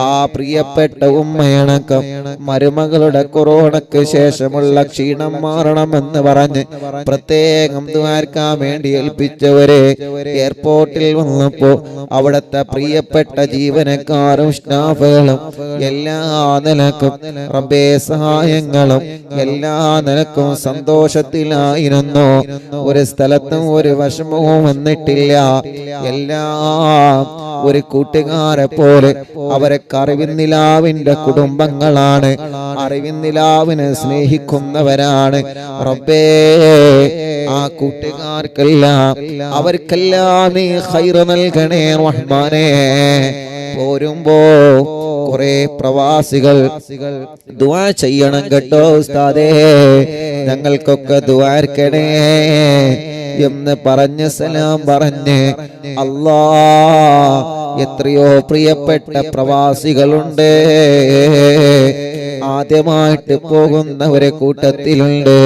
ആ പ്രിയപ്പെട്ട ഉമ്മയടക്കം മരുമകളുടെ കൊറോണയ്ക്ക് ശേഷമുള്ള ക്ഷീണം മാറണമെന്ന് പറഞ്ഞ് പ്രത്യേകം ദ്വാരക്കാൻ വേണ്ടി ഏൽപ്പിച്ചവരെ എയർപോർട്ടിൽ വന്നപ്പോ അവിടുത്തെ പ്രിയപ്പെട്ട ജീവനക്കാരും സ്റ്റാഫുകളും എല്ലാ നിലക്കും റബ്ബേ സഹായങ്ങളും എല്ലാ നിലക്കും സന്തോഷത്തിലായിരുന്നു. ഒരു സ്ഥലത്തും ഒരു വിഷമവും വന്നിട്ടില്ല. എല്ലാം ഒരു കൂട്ടുകാരെ പോലെ അവരെ അറിവിന്നിലാവിന്റെ കുടുംബങ്ങളാണ്, അറിവിന്നിലാവിനെ സ്നേഹിക്കുന്നവരാണ്. റബ്ബേ ആ കൂട്ടുകാർക്കെല്ലാം അവർക്കെല്ലാം നീ ഖൈറ് നൽകണേ റഹ്മാനേ. പോരുമ്പോ കുറെ പ്രവാസികൾ ദുആ ചെയ്യണം കേട്ടോ ഉസ്താദേ, ഞങ്ങൾക്കൊക്കെ ദുആർക്കണേ എന്ന് പറഞ്ഞ് സലാം പറഞ്ഞ് അല്ലാഹ് എത്രയോ പ്രിയപ്പെട്ട പ്രവാസികളുണ്ട്. ആദ്യമായിട്ട് പോകുന്നവരെ കൂട്ടത്തിലുണ്ട്,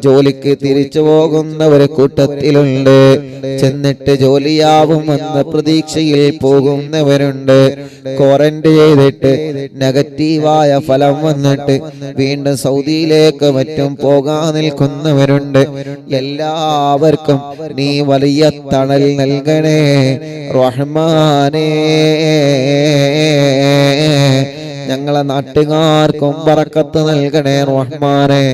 ജോലിക്ക് തിരിച്ചു പോകുന്നവരെ കൂട്ടത്തിലുണ്ട്, ചെന്നിട്ട് ജോലിയാവുമെന്ന പ്രതീക്ഷയിൽ പോകുന്നവരുണ്ട്, ക്വാറന്റൈൻ ചെയ്തിട്ട് നെഗറ്റീവായ ഫലം വന്നിട്ട് വീണ്ടും സൗദിയിലേക്ക് മറ്റും പോകാൻ നിൽക്കുന്നവരുണ്ട്. എല്ലാവർക്കും നീ വലിയ തണൽ നൽകണേ റഹ്മാനേ. ഞങ്ങളെ നാട്ടുകാർക്കും ബറക്കത്ത് നൽകണേ റഹ്മാനെ.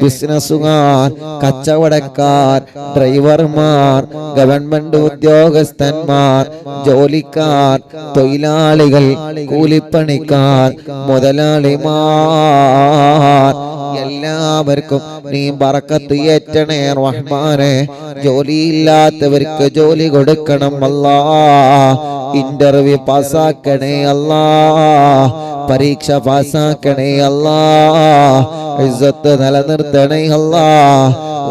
ബിസിനസ്സുകാർ, കച്ചവടക്കാർ, ഡ്രൈവർമാർ, ഗവൺമെന്റ് ഉദ്യോഗസ്ഥന്മാർ, ജോലിക്കാർ, തൊഴിലാളികൾ, കൂലിപ്പണിക്കാർ, മുതലാളിമാർ, എല്ലാവർക്കും നീ ബറക്കത്ത് ഏറ്റണേ റഹ്മാനെ. ജോലിയില്ലാത്തവർക്ക് ജോലി കൊടുക്കണം അല്ലാ. ഇന്റർവ്യൂ പാസ്സാക്കണേ അല്ലാ. പരീക്ഷ പാസ്സാക്കണേ അല്ലാ. ഇസ്സത്ത് നിലനിർത്തണേ അല്ലാ.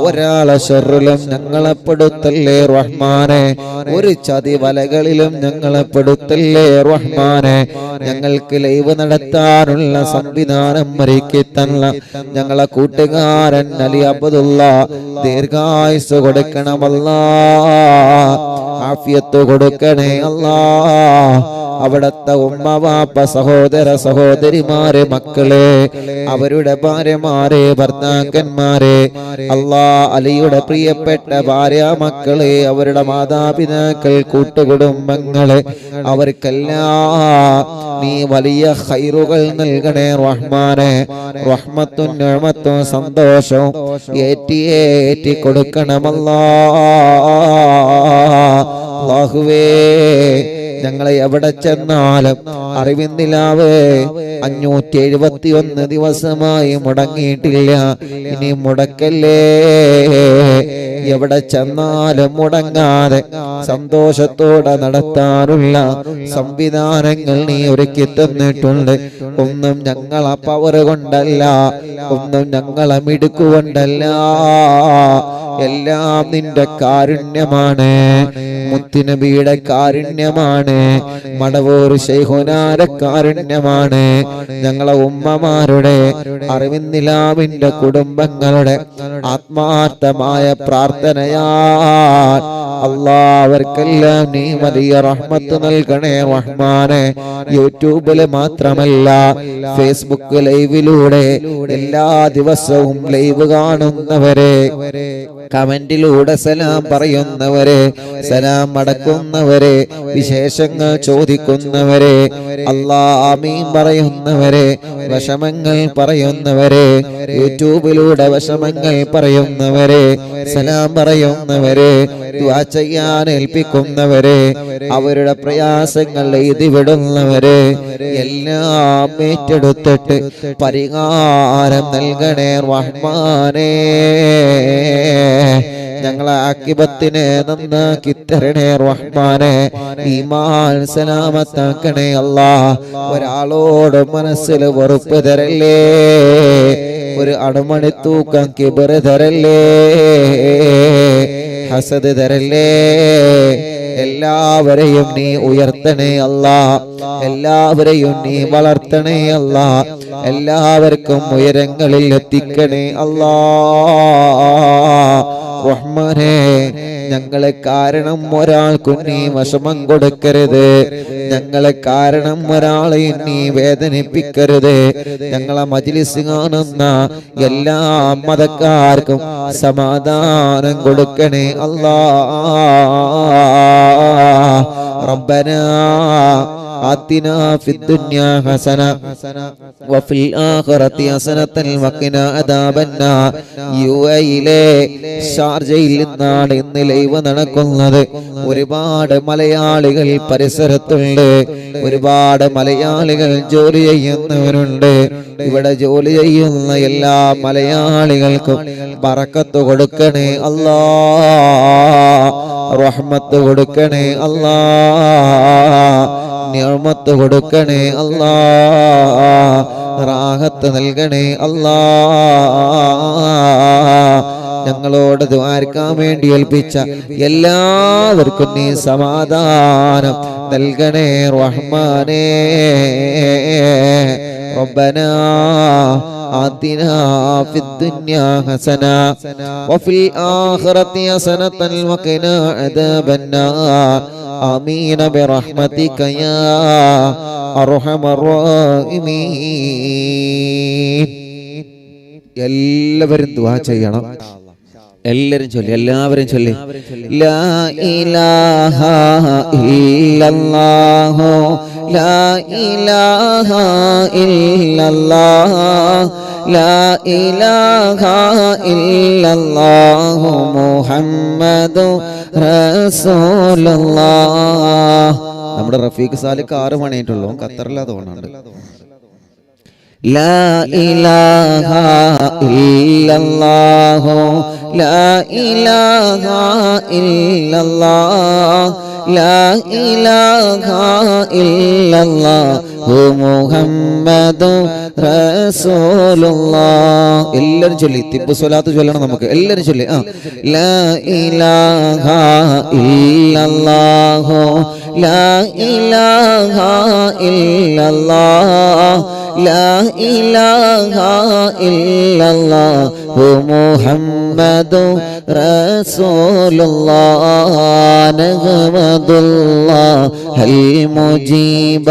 ഒരാളെ ഷർറിലും ഞങ്ങളെ പെടുത്തല്ലേ റഹ്മാനെ. ഒരു ചതി വലകളിലും ഞങ്ങളെ പെടുത്തല്ലേ റഹ്മാനെ. ഞങ്ങൾക്ക് ലൈവ് നടത്താനുള്ള സംവിധാനം ഒരുക്കി തന്ന ഞങ്ങളെ കൂട്ടുകാരൻ അലി അബ്ദുള്ള ദീർഘായുസ് കൊടുക്കണമല്ലാ. ആഫിയത്ത് കൊടുക്കണേ അല്ലാ. അവിടത്തെ ഉമ്മ വാപ്പ സഹോദര സഹോദരിമാരെ മക്കളെ അവരുടെ ഭാര്യമാരെ ഭർത്താക്കന്മാരെ അല്ലാ അലിയുടെ പ്രിയപ്പെട്ട ഭാര്യ മക്കളെ അവരുടെ മാതാപിതാക്കൾ കൂട്ടുകുടുംബങ്ങളെ അവർക്കെല്ലാം നീ വലിയ ഖൈറുകൾ നൽകണേ റഹ്മാനെ. റഹ്മത്തും നിഅമത്തും സന്തോഷവും ഏറ്റി കൊടുക്കണമല്ലാ. അല്ലാഹുവേ ഞങ്ങളെ എവിടെ ചെന്നാലും അറിവിന്നിലാവേ 571 ദിവസമായി മുടങ്ങിയിട്ടില്ല. ഇനി മുടക്കല്ലേ. എവിടെ ചെന്നാലും മുടങ്ങാതെ സന്തോഷത്തോടെ നടത്താനുള്ള സംവിധാനങ്ങൾ നീ ഒരുക്കി തന്നിട്ടുണ്ട്. ഒന്നും ഞങ്ങളെ പവർ കൊണ്ടല്ല, ഒന്നും ഞങ്ങളെ മിടുക്കുകൊണ്ടല്ല, എല്ലാം നിന്റെ കാരുണ്യമാണ്. മുത്തുനബിയുടെ കാരുണ്യമാണ്. മടവൂർ ശൈഖുനാന്റെ കാരുണ്യമാണ്. ഞങ്ങളെ ഉമ്മമാരുടെ അറിവിന്നിലാവിന്റെ കുടുംബങ്ങളുടെ ആത്മാർത്ഥമായ പ്രാർത്ഥനയാ അല്ലാ. അവർക്കെല്ലാം നീ വലിയ റഹ്മത്ത് നൽകണേ റഹ്മാനെ. യൂട്യൂബില് മാത്രമല്ല ഫേസ്ബുക്ക് ലൈവിലൂടെ എല്ലാ ദിവസവും ലൈവ് കാണുന്നവരെ, കമന്റിലൂടെ സലാം പറയുന്നവരെ, സലാം മടക്കുന്നവരെ, വിശേഷങ്ങൾ ചോദിക്കുന്നവരെ, അല്ലാ ആമീൻ പറയുന്നവരെ, വിഷമങ്ങൾ പറയുന്നവരെ, യൂട്യൂബിലൂടെ വിഷമങ്ങൾ പറയുന്നവരെ, സലാം പറയുന്നവരെ, ദുആ ചെയ്യാൻ ഏൽപ്പിക്കുന്നവരെ, അവരുടെ പ്രയാസങ്ങൾ എഴുതി വിടുന്നവരെ എല്ലാം ഏറ്റെടുത്തിട്ട് പരിഹാരം നൽകണേ റഹ്മാനേ. ഞങ്ങളെ ആക്കിബത്തിനെ നന്നാക്കി തരണേ റഹ്മാനെ. ഈമാൻ സലാമത്താക്കണേ അല്ലാ. ഒരാളോട് മനസ്സിൽ വെറുപ്പ് തരല്ലേ, ഒരു അണുമണി തൂക്കം കിബർ തരല്ലേ, ഹസദ് തരല്ലേ. എല്ലാവരെയും നീ ഉയർത്തണേ അല്ലാ. എല്ലാവരെയും നീ വളർത്തണേ അല്ലാ. എല്ലാവർക്കും ഉയരങ്ങളിൽ എത്തിക്കണേ അല്ലാ. റഹ്മാനേ ഞങ്ങളെ കാരണം ഒരാൾക്കും നീ വിഷമം കൊടുക്കരുത്. ഞങ്ങളെ കാരണം ഒരാളെ നീ വേദനിപ്പിക്കരുത്. ഞങ്ങളെ മജ്ലിസ് കാണുന്ന എല്ലാ മതക്കാർക്കും സമാധാനം കൊടുക്കണേ അല്ലാ. റബ്ബനാ ആതിനാ ഫിദ്ദുനിയാ ഹസന വഫിൽ ആഖിറതി ഹസനതൻ വഖിനാ അദാബന്നാർ. യുഎഇയിലെ ഷാർജയിൽ നിന്നാണ് ഇന്ന് ലൈവ് നടക്കുന്നത്. ഒരുപാട് മലയാളികൾ പരിസരത്തുണ്ട്. ഒരുപാട് മലയാളികൾ ജോലി ചെയ്യുന്നവരുണ്ട്. ഇവിടെ ജോലി ചെയ്യുന്ന എല്ലാ മലയാളികൾക്കും ബറക്കത്ത് കൊടുക്കണേ അല്ലാ. റഹ്മത്ത് കൊടുക്കണേ അല്ലാ. നിഅമത്ത് കൊടുക്കണേ അല്ലാ. റാഹത്ത് നൽകണേ അല്ലാ. ഞങ്ങളോട് ദുആർക്കാൻ വേണ്ടി ഏൽപ്പിച്ച എല്ലാവർക്കും നീ സമാധാനം നൽകണേ റഹ്മാനേ. റബ്ബനാ ആതിനാ ഫിദ്ദുനിയാ ഹസന വഫിൽ ആഖിറതി ഹസനതൻ വഖിനാ അദാബന്നാർ. ആമീൻ ബിറഹ്മതിക യാ അർഹമർ റഹീമീൻ. എല്ലാവരും ദുആ ചെയ്യണം. എല്ലാവരും ചൊല്ലി, എല്ലാവരും ചൊല്ലി. ലാ ഇലാഹ ഇല്ലല്ലാഹു ലാ ഇലാഹ ഇല്ലല്ലാഹ് ലാ ഇലാഹ ഇല്ലല്ലാഹു മുഹമ്മദു റസൂലുള്ളാഹ്. നമ്മുടെ റഫീഖ് സാലിക്ക് 6 മണിയായിട്ടുള്ളൂ, ഖത്തറിലാ തോന്നുന്നുണ്ട്. ലാ ഇലാഹ ഇല്ലല്ലാഹു ലാ ഇലാഹ ഇല്ലല്ലാഹ് ലാ ഇലാഹ ഇല്ലല്ലാഹു മുഹമ്മദു റസൂലുള്ളാഹ്. എല്ലാവരും ചൊല്ലി, തിബ്ബു സ്വലാത്ത് ചൊല്ലണം നമുക്ക്, എല്ലാവരും ചൊല്ലി. ലാ ഇലാഹ ഇല്ലല്ലാഹു ലാ ഇലാഹ ഇല്ലല്ലാഹ് ലാ ഇലാഹ ഇല്ലല്ലാഹു മുഹമ്മദു റസൂലുള്ളാഹ്. നഹ്മദുല്ലാഹൽ മുജീബ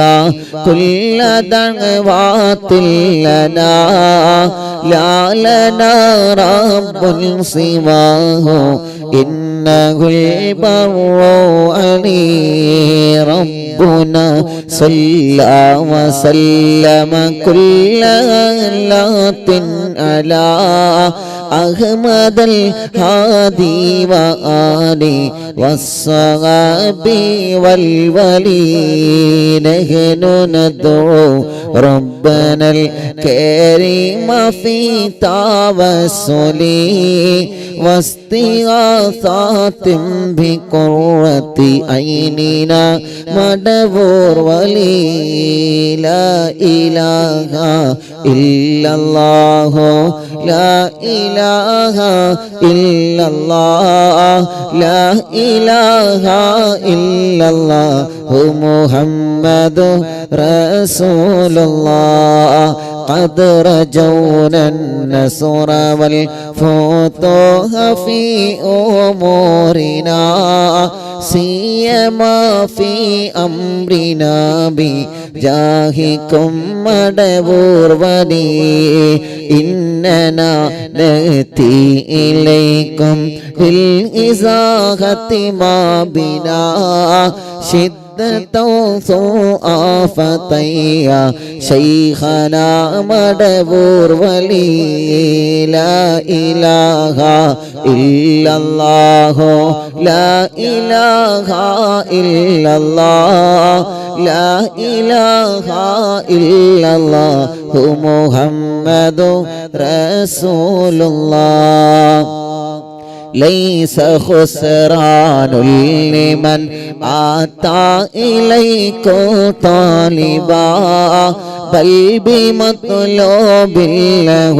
കുല്ല ദഅവാതിൽ ലനാ ലാ ലനാ റബ്ബുൻ സിവാഹു ഇന്നഹുൽ ബർറു അലീ റബ്ബുനാ സല്ലല്ലാ വസല്ലമ കുല്ല ലാത്തിൻ അലാ അഹ്മദൽ ഹാദി വആലി വസ്സഹാബി വൽ വലി. നഹ്നു നദ്ഉ റബ്ബനൽ കരീമ ഫീ തവസ്സുലി വസ്തിഗാസാത്തിൻ ബിഖുറത്തി ഐനിന മദബൂർ വലി. ലാ ഇലാഹ ഇല്ലല്ലാഹു ലാ ഇലാഹ ഇല്ലല്ലാഹ് ലാ ഇലാഹ ഇല്ലല്ലാഹു മുഹമ്മദു റസൂലുള്ളാഹ്. قد رجونا النصر والفتوح في أمورنا سيما في أمرنا بجاهكم مدبور ولي. إننا نأتي إليكم بالإزاحة ما بنا آفتيا شيخنا مدبور ولي. لا إله إلا الله لا إله إلا الله لا إله إلا الله محمد رسول الله. ليس خسران لمن آتى إليكم طالبا بل بمطلوب له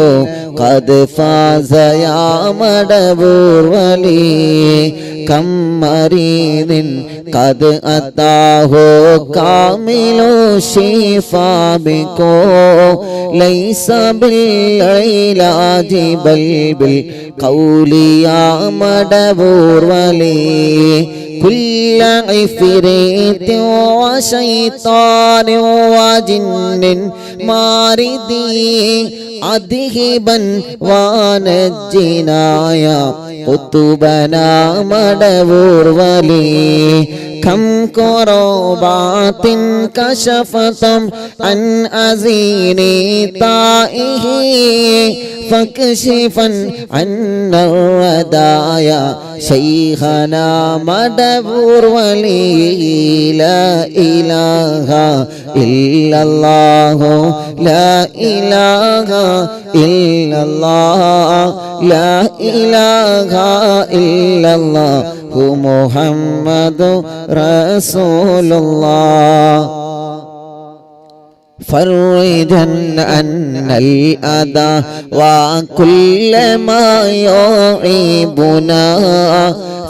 قد فاز يا مدبور ولي. كم مريض قد أتاه كامل الشفاء بكم ليس بالعلاج بل بالقول يا مدبور ولي. كل عفريت وشيطان وجن ماردي أذهبا ونجنا يا قطبنا مدبور ولي. كم كربات كشفتم عن أزين طائه فاكشفا عنا الردايا شيخنا مدبور ولي. لا إله إلا الله لا إله إلا الله لا إله إلا الله محمد رسول الله. فرجا أن الأذى وكل ما يعيبنا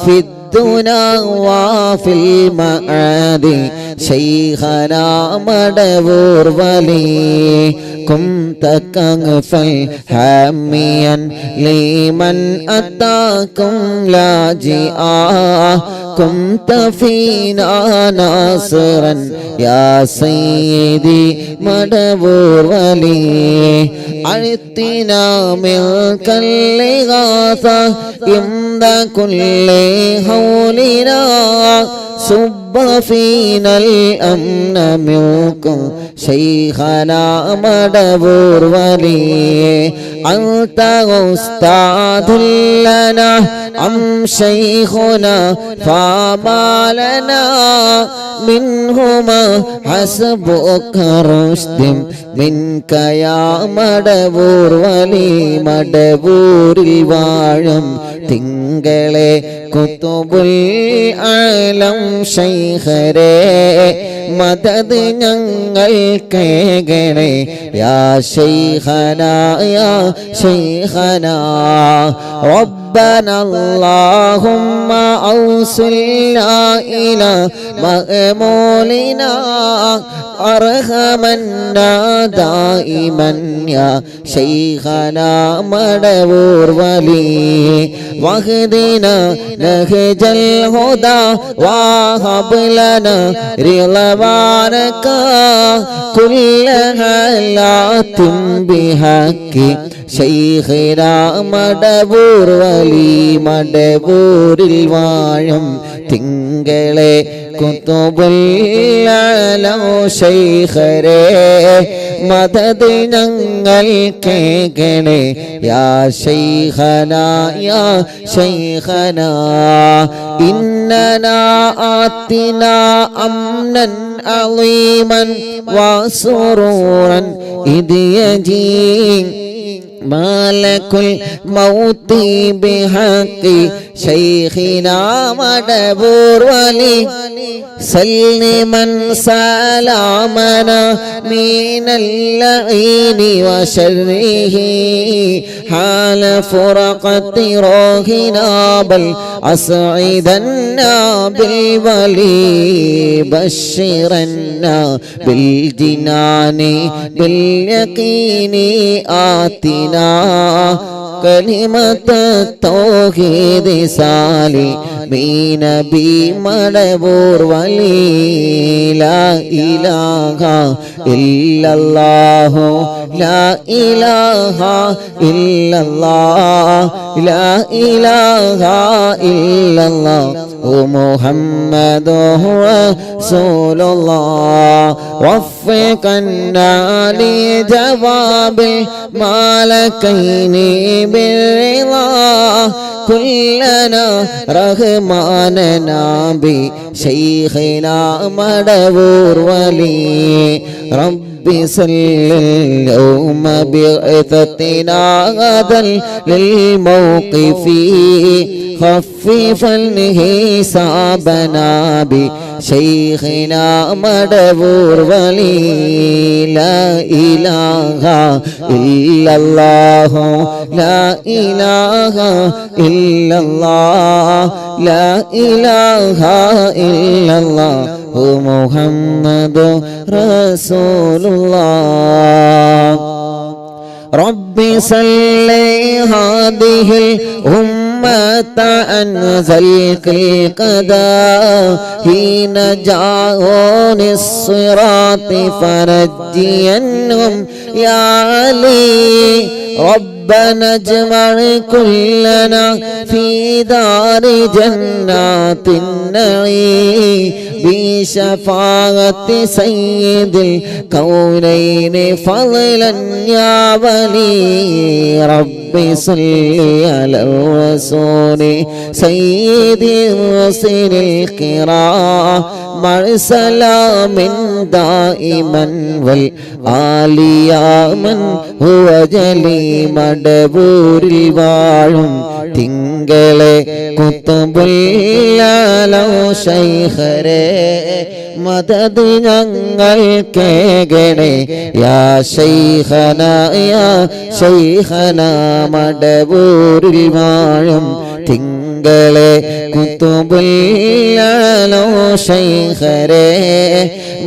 في الدنا وفي المعاد شيخنا مدبور ولي كنت كنفا حاميا لمن أتاكم لاجئا كنت فينا ناصرا يا سيدي مدبور ولي أعطنا منك الإغاثة عند كل حولنا صب فينا الأمن منكم شيخنا مدبور ولي أنت أستاذ لنا أم شيخنا فما لنا منهما حسبك رشد منك يا مدبور ولي مدبور الواഴം തിങ്കളെ കുതുബുൽ ആലം ശൈഖരേ മദദ് ഞങ്ങൾ കേകണേ യാ ശൈഖനാ യാ ശൈഖനാ ربنا اللهم أوصلنا إلى مأمولنا أرحمنا دائما يا شيخنا مدبور ولي واهدنا نهج الهدى وهب لنا رضوانك كل حالات بحق شيخنا مدبور ولي مدبور الواഴം തിങ്കളെ കുതുബുൽ ആലം ശൈഖരേ മദദ് ഞങ്ങൾ കേകണേ യാ ശൈഖനാ യാ ശൈഖനാ ഇന്നനാ ആതിനാ അംനൻ അളീമൻ വസുറൂറൻ ഇദ് യജീ مالك الموت بحق شيخنا مدبور ولي سلما سلامنا من اللعين وشره حال فرقة روحنا بل أسعدنا بالولي بشرنا بالجنان باليقين آتنا كلمة التوحيد سالمين بمدبور ولي لا إله إلا الله لا إله إلا الله لا إله إلا الله محمد رسول الله وفقنا لجواب الملكين بالرضا كلنا رحماننا بشيخنا مدبور ولي ربي صل اليوم بعثتنا غدا للموقف خففا حسابنا بشيخنا مدبور ولي لا إله إلا الله لا إله إلا الله لا إله إلا الله محمد رسول الله ربي صل هذه الأمة أنزلك القضاء حين جاءون الصراط فنجينهم يا علي ربنا اجمع كلنا في دار جنات النعيم بشفاعة سيد الكونين فضلا يا ولي ربي صل على الرسول سيد الرسل الكرام مع سلام دائما والآل يا من هو جلي مدبور الواഴം തിങ്കളെ കുതുബുൽ ആലം ശൈഖരേ മദദ് ഞങ്ങൾ കേകണേ യാ ശൈഖനാ യാ ശൈഖനാ മടബൂരിൽ വാഴും തിങ്കളെ തിങ്കളെ കുത്തുബുല്ലാലോ ശൈഖരേ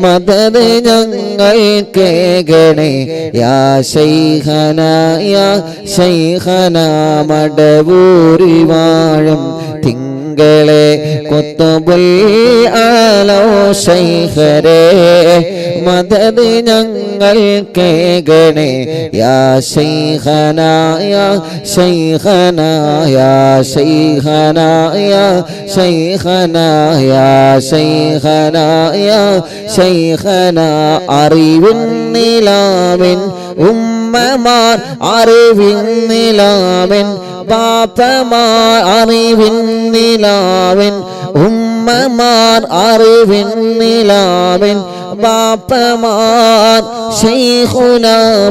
മദദ് ഞങ്ങൾക്ക് ഗണേ യാ ശൈഖന യാ ശൈഖന മടവൂരിൽ വാഴും തിങ്കളെ കുത്തുബുല്ലാലോ ശൈഖരേ മദദ് ഞങ്ങൾക്ക് ഗണേ യാ ശൈഖന യാ ശൈഖന യാ ശൈഖന യാ ശൈഖന യാ ശൈഖന യാ ശൈഖന അറിവിൻ നിലാവിൻ ഉമ്മമാർ അറിവിൻ നിലാവിൻ ബാപ്പമാർ അറിവിൻ നിലാവിൻ ഉമ്മമാർ അറിവിൻ നിലാവിൻ ബാപ്പമാർ ശൈഖുന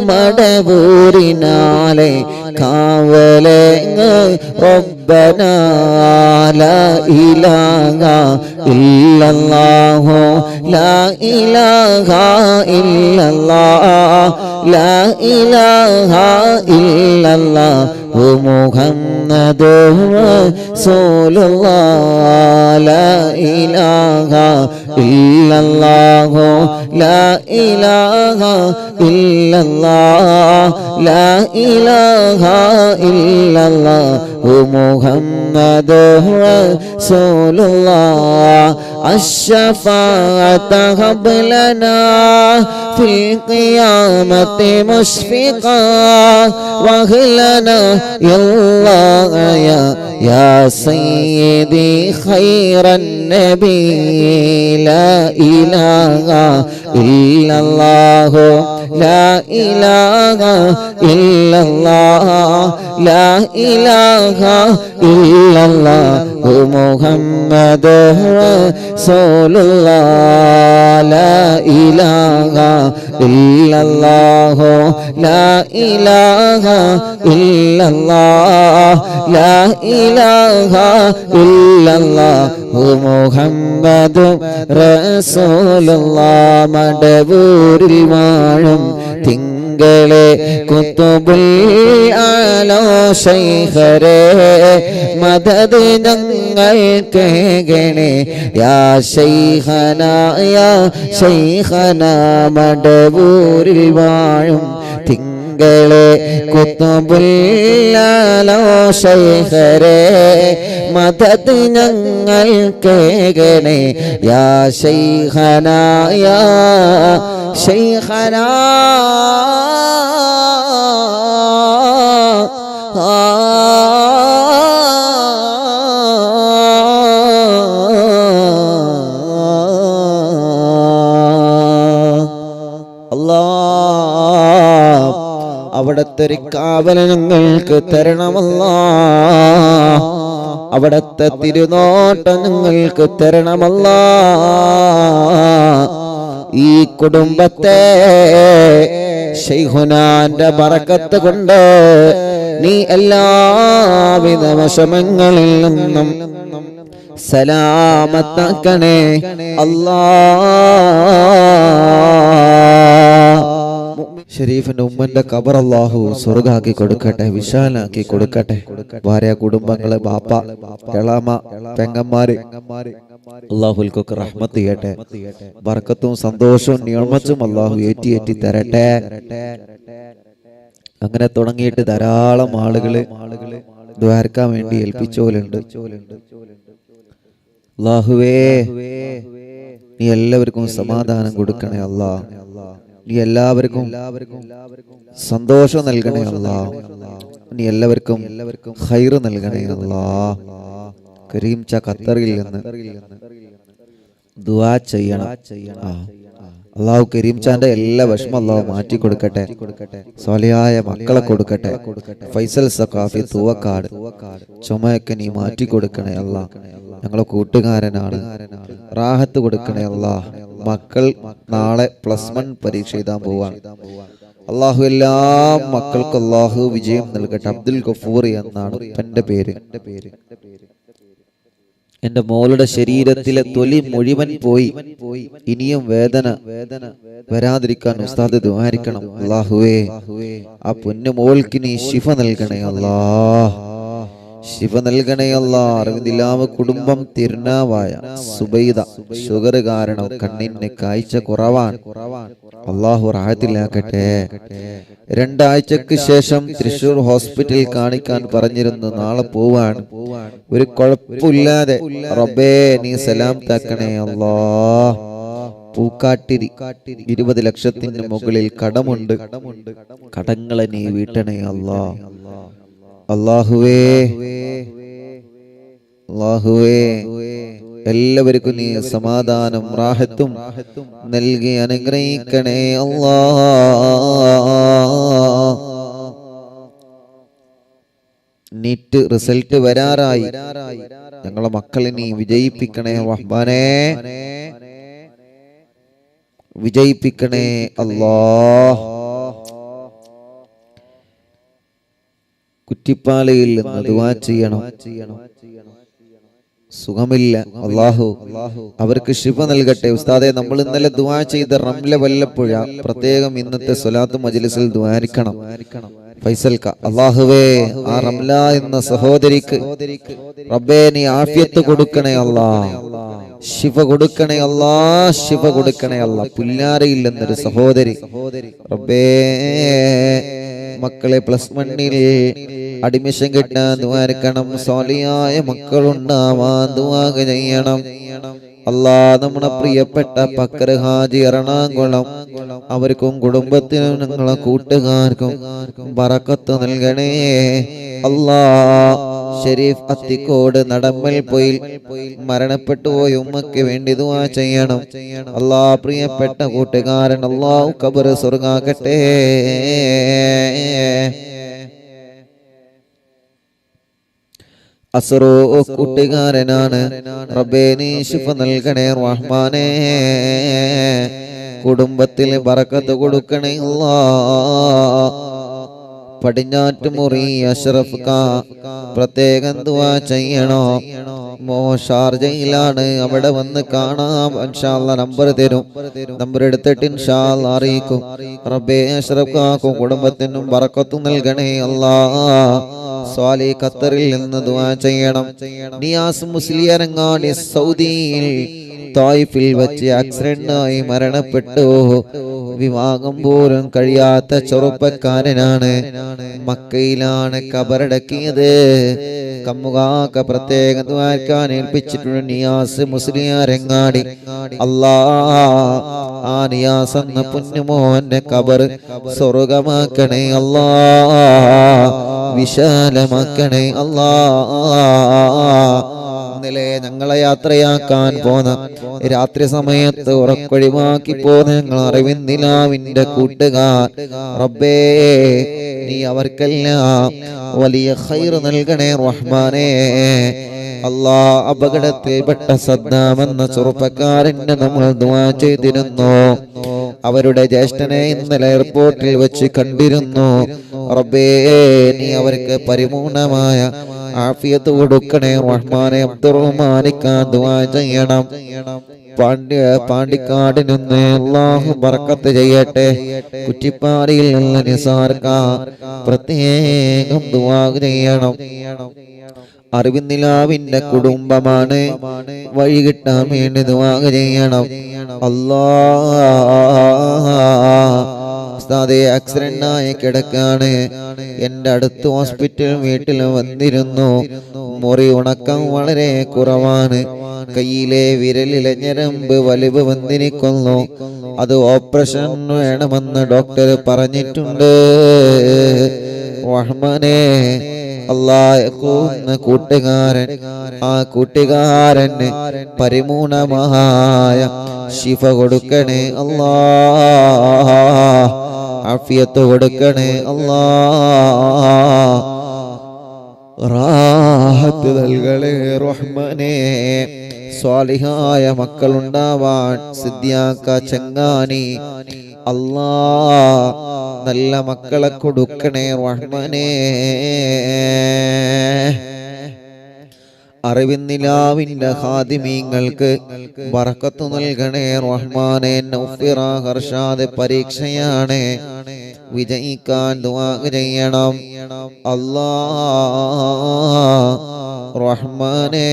മടവൂരിനാലെ കാവലങ്ങ് റബ്ബന ലാ ഇലാഹ ഇല്ലല്ലാഹു ലാ ഇലാഹ ഇല്ലല്ലാഹ് ലാ ഇലാഹ ഇല്ലല്ലാഹു മുഹമ്മദുർ റസൂലുള്ളാഹ് ലാ ഇലാഹ ഇല്ലല്ലാഹു ലാ ഇലാഹ ഇല്ലല്ലാഹ് ലാ ഇലാഹ ഇല്ലല്ലാഹു മുഹമ്മദുർ റസൂലുള്ളാഹ് അശ്ശഫാഅത ഹബ് ലനാ ഫിൽ ഖിയാമത്തി മുശ്ഫിഖാ വഹ്ലനാ യല്ലാഹ് യാ സയ്യിദി ഖൈറൻ നബി ലാ ഇലാഹ ഇല്ലല്ലാഹു ലാ ഇലാഹ ഇല്ലല്ലാഹ് ലാ ഇലാഹ ഇല്ലല്ലാഹു മുഹമ്മദുർ റസൂലുള്ളാഹ് ലാ ഇലാഹ ഇല്ലല്ലാഹു ലാ ഇലാഹ ഇല്ലല്ലാഹ് ലാ ഇലാഹ ഇല്ലല്ലാഹു മുഹമ്മദുർ റസൂലുള്ളാഹ് മടവൂരിൽ വാഴും തിങ്കളെ കുത്തുബുൽ ആലോ ശൈഖരേ മദദ് ഞങ്ങൾക്ക് ഗണേ യാ ശൈഖന യാ ശൈഖന മടവൂരിൽ വാഴും തിങ്കളെ കുത്തുബുൽ ആലോ ശൈഖരേ മദദ് ഞങ്ങൾക്ക് ഗണേ യാ ശൈഖന യാ ശൈഖന അവിടത്തെ ഒരു കാവല് ഞങ്ങൾക്ക് തരണമല്ലാ അവിടത്തെ തിരുനോട്ടം ഞങ്ങൾക്ക് തരണമല്ലാ ഈ കുടുംബത്തെ ശൈഖുനാന്റെ ബറക്കത്ത് കൊണ്ട് നീ എല്ലാവിധ വിഷമങ്ങളിൽ നിന്നും സലാമത്താക്കണേ അല്ലാ. ഷരീഫിന്റെ ഉമ്മന്റെ ഖബർ അല്ലാഹു സ്വർഗ്ഗാക്കി കൊടുക്കട്ടെ, വിശാലാക്കി കൊടുക്കട്ടെ. ഭാര്യ, കുടുംബങ്ങള്, ബാപ്പ, എളാമ, പെങ്ങന്മാര് അല്ലാഹുൽക്കൊക്കെ റഹ്മത്ത് ചെയ്യട്ടെ. ബർക്കത്തും സന്തോഷവും നിഅമത്തും അല്ലാഹു ഏറ്റി തരട്ടെ. അങ്ങനെ തുടങ്ങിയിട്ട് ധാരാളം ആളുകള് ദ്വാരക്കാൻ വേണ്ടി ഏൽപ്പിച്ചോലുണ്ട്. അല്ലാഹുവേ, നീ എല്ലാവർക്കും സമാധാനം കൊടുക്കണേ അല്ലാ. നീ എല്ലാവർക്കും സന്തോഷം നൽകണേ അല്ലാ. നീ എല്ലാവർക്കും ഖൈർ നൽകണേ അല്ലാ. കരീം ച ഖത്തറിൽ നിന്ന് ദുആ ചെയ്യണം. അല്ലാഹു കരീം ചാന്റെ എല്ലാ വിഷമം അല്ലാഹു മാറ്റി കൊടുക്കട്ടെ. സ്വാലിഹായ മക്കളെ കൊടുക്കട്ടെ. ഫൈസൽ സഖാഫി തൂവക്കാട് ചുമയൊക്കെ നീ മാറ്റി കൊടുക്കണേ അല്ലാ. ഞങ്ങളെ കൂട്ടുകാരനാണ്, റാഹത്ത് കൊടുക്കണേ അല്ലാ. മക്കൾ നാളെ +1 പരീക്ഷ എഴുതാൻ പോവാണ്. അല്ലാഹു എല്ലാ മക്കൾക്കും അല്ലാഹു വിജയം നൽകട്ടെ. അബ്ദുൽ ഗഫൂർ എന്നാണ് എന്റെ പേര്. എന്റെ മോളുടെ ശരീരത്തിലെ തൊലി മുഴുവൻ പോയി. ഇനിയും വേദന വരാതിരിക്കാൻ ഉസ്താദ് ദുആരിക്കണം. അല്ലാഹുവേ, ആ പൊന്നു മോൾക്ക് നീ ശിഫ നൽകണേ അല്ലാ. ശിവ നൽകണേ അല്ലാ. അറിവിന്ദിലാവ് കുടുംബം തിരുനാവായ സുബൈദ ഷുഗർ കാരണം കണ്ണിന് കാഴ്ച കുറവാണ്. അള്ളാഹു റാഹത്തിലാക്കട്ടെ. 2 ആഴ്ചക്ക് ശേഷം തൃശൂർ ഹോസ്പിറ്റലിൽ കാണിക്കാൻ പറഞ്ഞിരുന്നു. നാളെ പോവാണ്. ഒരു കുഴപ്പമില്ലാതെ റബ്ബേ നീ സലാം താക്കണേ അല്ലാ. പൂക്കാട്ടിരി 20 ലക്ഷത്തിന് മുകളിൽ കടമുണ്ട്. കടങ്ങളെ നീ വീട്ടണേ അല്ലാ. അല്ലാഹുവേ അല്ലാഹുവേ എല്ലാവർക്കും നീ സമാധാനം റാഹത്തും നൽകി അനുഗ്രഹിക്കണേ അല്ലാ. NEET result വരാറായി. ഞങ്ങളെ മക്കളെ നീ വിജയിപ്പിക്കണേ റഹ്മാനേ, വിജയിപ്പിക്കണേ അല്ലാ. കുറ്റിപ്പാലയിൽ നിന്ന് ദുആ ചെയ്യണം. സുഖമില്ല, അല്ലാഹു അവർക്ക് ശിഫ നൽകട്ടെ. ഉസ്താദെ, നമ്മൾ ഇന്നലെ ദുആ ചെയ്ത റംല വല്ലപ്പുഴ പ്രത്യേകം ഇന്നത്തെ സ്വലാത്ത് മജ്ലിസിൽ ദുആരിക്കണം. ഫൈസൽക്ക, അല്ലാഹുവേ ആ റംല എന്ന സഹോദരിക്ക് റബ്ബേ നീ ആഫിയത്ത് കൊടുക്കണേ അല്ലാ, ശിഫ കൊടുക്കണേ അല്ലാ, ശിഫ കൊടുക്കണേ അല്ലാ. പുല്ലാരയിൽ എന്നൊരു സഹോദരി റബ്ബേ മക്കളെ +1 അഡ്മിഷൻ കിട്ടാൻ ദുആരിക്കണം. സ്വാലിഹായ മക്കളുണ്ടാവാൻ ദുആ ചെയ്യണം അല്ലാ. നമ്മുടെ പ്രിയപ്പെട്ട പക്കർ ഹാജി എറണാകുളം, അവർക്കും കുടുംബത്തിനും ഞങ്ങളെ കൂട്ടുകാർക്കും ബറക്കത്ത് നൽകണേ അല്ലാ. ഷരീഫ് അത്തിക്കോട് നടമ്മൽ പോയി മരണപ്പെട്ടു പോയി ഉമ്മക്ക് വേണ്ടി ദുആ ചെയ്യണം അല്ലാ. പ്രിയപ്പെട്ട കൂട്ടുകാരൻ അല്ലാഹു ഖബർ സ്വർഗ്ഗാക്കട്ടെ. അസ്റോ കൂട്ടുകാരനാണ്. റബ്ബേ നീ ശിഫ നൽകണേ റഹ്മാനേ, കുടുംബത്തിൽ ബറക്കത്ത് കൊടുക്കണേ അല്ലാ. പടിഞ്ഞാറ്റുമുറി അഷ്റഫ് ക പ്രത്യേകം ദുആ ചെയ്യണോ. ഷാർജയിലാണ്, അവിടെ വന്ന് കാണാം ഇൻഷാ അല്ലാഹ്. നമ്പർ തരും, നമ്പർ എടുത്തിട്ട് ഇൻഷാ അല്ലാഹ് അറിയിക്കും. റബ്ബേ അഷ്റഫ് കാക്കും കുടുംബത്തിനും ബറക്കത്തും നൽകണേ അല്ലാ. സ്വാലി ഖത്തറിൽ നിന്ന് ദുആ ചെയ്യണം. നിയാസ് മുസ്ലിയാരങ്ങാടി സൗദിയിൽ തായിഫിൽ വെച്ച് ആക്സിഡന്റായി മരണപ്പെട്ടു. വിവാഹം പോലും കഴിയാത്ത ചെറുപ്പക്കാരനാണ്. മക്കയിലാണ് ഖബറടക്കിയത്. കമ്മുകാക്ക പ്രത്യേകം ദ്വാരക്കാൻ ഏൽപ്പിച്ചിട്ടുണ്ട്. നിയാസ് മുസ്ലിയാരങ്ങാടി അല്ലാ, ആ നിയാസ് എന്ന പുന്നുമോന്റെ ഖബർ സ്വർഗമാക്കണേ അല്ലാ, വിശാലമാക്കണേ അല്ലാ. ഇന്നലെ ഞങ്ങളെ യാത്രയാക്കാൻ പോന്ന രാത്രി സമയത്ത് ഉറക്കൊഴിവാക്കി പോന്ന ഞങ്ങൾ അറിവിന്ദിലാവിന്റെ കൂട്ടുകാർ റബ്ബേ നീ അവർക്കെല്ലാം വലിയ ഖൈർ നൽകണേ റഹ്മാനേ അല്ലാ. അപകടത്തിൽപ്പെട്ട സദ്ദാം എന്ന ചെറുപ്പക്കാരന് നമ്മൾ ദുആ ചെയ്തിരുന്നു. അവരുടെ ജ്യേഷ്ഠനെ ഇന്നലെ എയർപോർട്ടിൽ വെച്ച് കണ്ടിരുന്നു. റബ്ബേ നീ അവർക്ക് പരിപൂർണമായ ആഫിയത്ത് കൊടുക്കണേ റഹ്മാനെ. അബ്ദുറഹ്മാനിക്കാൻ ദുആ ചെയ്യണം. പാണ്ടിക്കാട് നിന്ന് അല്ലാഹു ബറക്കത്ത് ചെയ്യട്ടെ. കുറ്റിപ്പാടിയിൽ നിന്ന് നിസാർക്ക പ്രത്യേകം ദുആ ചെയ്യണം. അറിവിന്ദിലാവിന്റെ കുടുംബമാണ്, വഴി കിട്ടാൻ വേണ്ടി ദുആ ചെയ്യണം അല്ലാ. ഉസ്താദേ ആക്സിഡന്റായി കിടക്കാണ്. എന്റെ അടുത്ത് ഹോസ്പിറ്റൽ വീട്ടിൽ വന്നിരുന്നു. മുറി ഉണക്കം വളരെ കുറവാണ്. കയ്യിലെ വിരലിലെ ഞരമ്പ് വലിവ് വന്നിരിക്കുന്നു. അത് ഓപ്പറേഷൻ വേണമെന്ന് ഡോക്ടർ പറഞ്ഞിട്ടുണ്ട്. റഹ്മാനേ അല്ലാഹ് കൂട്ടുകാരൻ, ആ കൂട്ടുകാരന് പരിപൂർണമായ ശിഫ കൊടുക്കണേ അല്ലാ, ആഫിയത്ത് കൊടുക്കണേ അല്ലാ, റാഹത്ത് നൽകണേ റഹ്മാനേ. സ്വാലിഹായ മക്കളുണ്ടാവാൻ സിദ്ദിയാക്ക ചങ്ങാനി അല്ലാ നല്ല മക്കളെ കൊടുക്കണേ റഹ്മാനേ. അറിവിന്നിലാവിന്റെ ഖാദിമീങ്ങൾക്ക് ബറക്കത്ത് നൽകണേ റഹ്മാനെ. നൗഫിറ ഹർഷാദ് പരീക്ഷയാണ്, വിജയിക്കാൻ ദുആ ചെയ്യണം അല്ലാഹ്. റഹ്മാനെ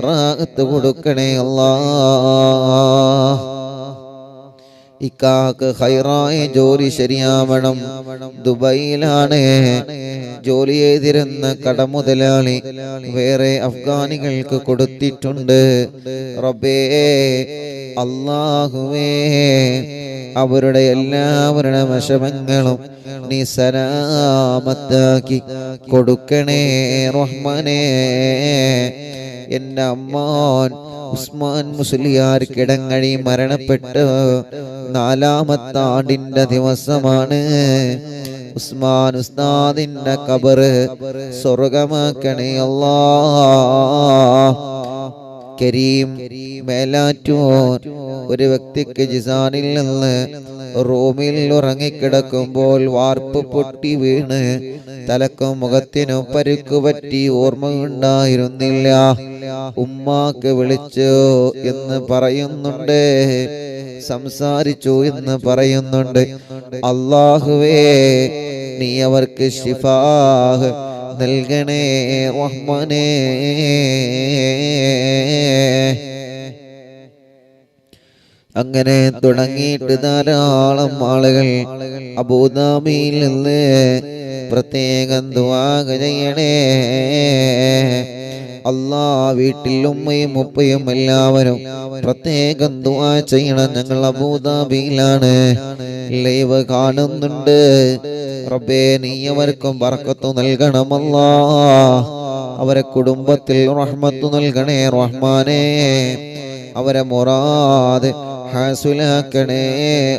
റാഹത്ത് കൊടുക്കണേ അല്ലാഹ്. ഇക്കാക്ക് ഹൈറായ ജോലി ശരിയാവണം. ദുബൈയിലാണ് ജോലി ചെയ്തിരുന്ന കടമുതലാളി വേറെ അഫ്ഗാനികൾക്ക് കൊടുത്തിട്ടുണ്ട്. റബ്ബേ അല്ലാഹുവേ, അവരുടെ എല്ലാവരുടെ വിഷമങ്ങളും നീ സലാമത്താക്കി കൊടുക്കണേ റഹ്മാനേ. എൻ്റെ അമ്മാൻ ഉസ്മാൻ മുസ്ലിയാർ കിടങ്ങഴി മരണപ്പെട്ട് 4-ാമത്തെ ആണ്ടിന്റെ ദിവസമാണ്. ഉസ്മാൻ ഉസ്താദിന്റെ ഖബറ് സ്വർഗമാക്കണേ അല്ലാഹ്. കരീം മേലാറ്റൂർ ഒരു വ്യക്തിക്ക് ജിസാനിൽ നിന്ന് റൂമിൽ ഉറങ്ങിക്കിടക്കുമ്പോൾ വാർപ്പ് പൊട്ടി വീണ് തലക്കും മുഖത്തിനും പരുക്കുപറ്റി ഓർമ്മയുണ്ടായിരുന്നില്ല. ഉമ്മാക്ക് വിളിച്ചു എന്ന് പറയുന്നുണ്ട്, സംസാരിച്ചു എന്ന് പറയുന്നുണ്ട്. അല്ലാഹുവേ, നീ അവർക്ക് ശിഫാഹ് നൽകണേ റഹ്മാനേ. അങ്ങനെ തുടങ്ങിയിട്ട് ധാരാളം ആളുകൾ അബൂദാബിയിൽ നിന്ന് പ്രത്യേകം ദുആ ചെയ്യണേ അല്ലാ. വീട്ടിൽ ഉമ്മയും ഉപ്പയും എല്ലാവരും പ്രത്യേകം ദുആ ചെയ്യണം. ഞങ്ങൾ അബൂദാബിയിലാണ്, ലൈവ് കാണുന്നുണ്ട്. റബ്ബേ, നീ അവർക്കും ബർക്കത്ത് നൽകണം അല്ലാ. അവരെ കുടുംബത്തിൽ റഹ്മത്ത് നൽകണേ റഹ്മാനേ. അവരെ മുറാദ് ഹാസുലാക്കണേ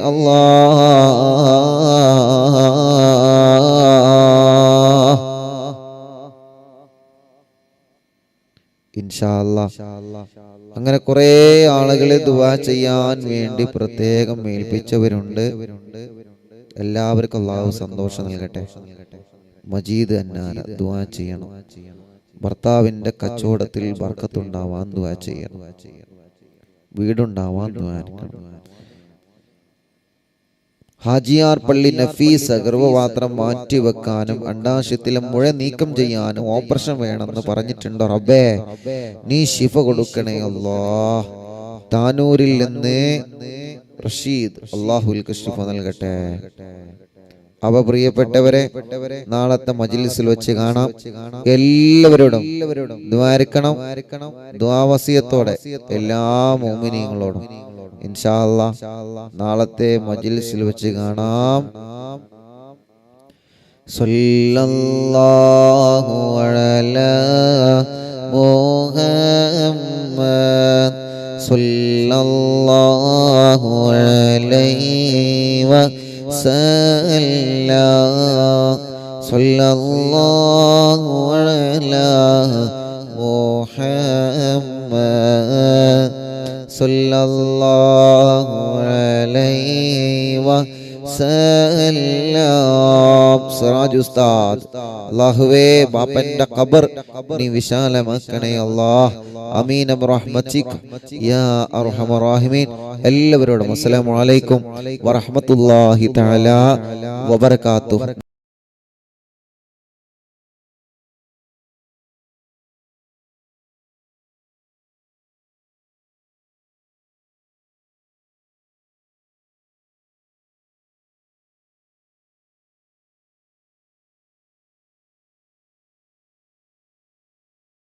അല്ലാ. ഇൻഷാ അല്ലാഹ്. അങ്ങനെ കുറെ ആളുകളെ ദുആ ചെയ്യാൻ വേണ്ടി പ്രത്യേകം ഏൽപ്പിച്ചവരുണ്ട്. എല്ലാവർക്കും അല്ലാഹു സന്തോഷം നൽകട്ടെ. മജീദ് അന്നാല ദുആ ചെയ്യണം. ഭർത്താവിന്റെ കച്ചവടത്തിൽ ബർക്കത്തുണ്ടാവാൻ ദുആ ചെയ്യണം. വീടുണ്ടാവാൻ ദുആ ചെയ്യണം. ഹാജിയാർ പള്ളി നഫീസ് ഗർഭപാത്രം മാറ്റിവെക്കാനും അണ്ടാശയത്തിലെ മുഴ നീക്കം ചെയ്യാനും ഓപ്പറേഷൻ വേണമെന്ന് പറഞ്ഞിട്ടുണ്ട്. റബ്ബേ, നീ ശിഫ കൊടുക്കണേ അല്ലാഹ്. താനൂരിൽ നിന്ന് റഷീദ്, അല്ലാഹുൽക്ക് ശിഫ നൽകട്ടെ. അവ പ്രിയപ്പെട്ടവരെ, നാളത്തെ മജ്ലിസിൽ വെച്ച് കാണാം. എല്ലാവരോടും ദ്വാരിക്കണം, ദ്വാവസിയത്തോടെ എല്ലാ മുഅ്മിനീങ്ങളോടും ഇൻഷാ അല്ലാഹ് നാളത്തെ മജ്ലിസിൽ വെച്ച് കാണാം. സല്ലല്ലാഹു അലാ മുഹമ്മദ് സല്ലല്ലാഹു അലൈഹി വസല്ലം സല്ലല്ലാഹു അലാ മുഹമ്മദ് സല്ലല്ലാഹു അലൈഹി വസല്ലം. സിറാജ് ഉസ്താദ്, അല്ലാഹുവേ ബാപ്പന്റെ ഖബർ നീ വിശാലമാക്കണേ അല്ലാഹ്. ആമീൻ ബിറഹ്മതിക യാ അർഹമർ റഹീമീൻ. എല്ലാവരോടും അസ്സലാമു അലൈക്കും വറഹ്മത്തുള്ളാഹി തആല വബറകാതുഹു.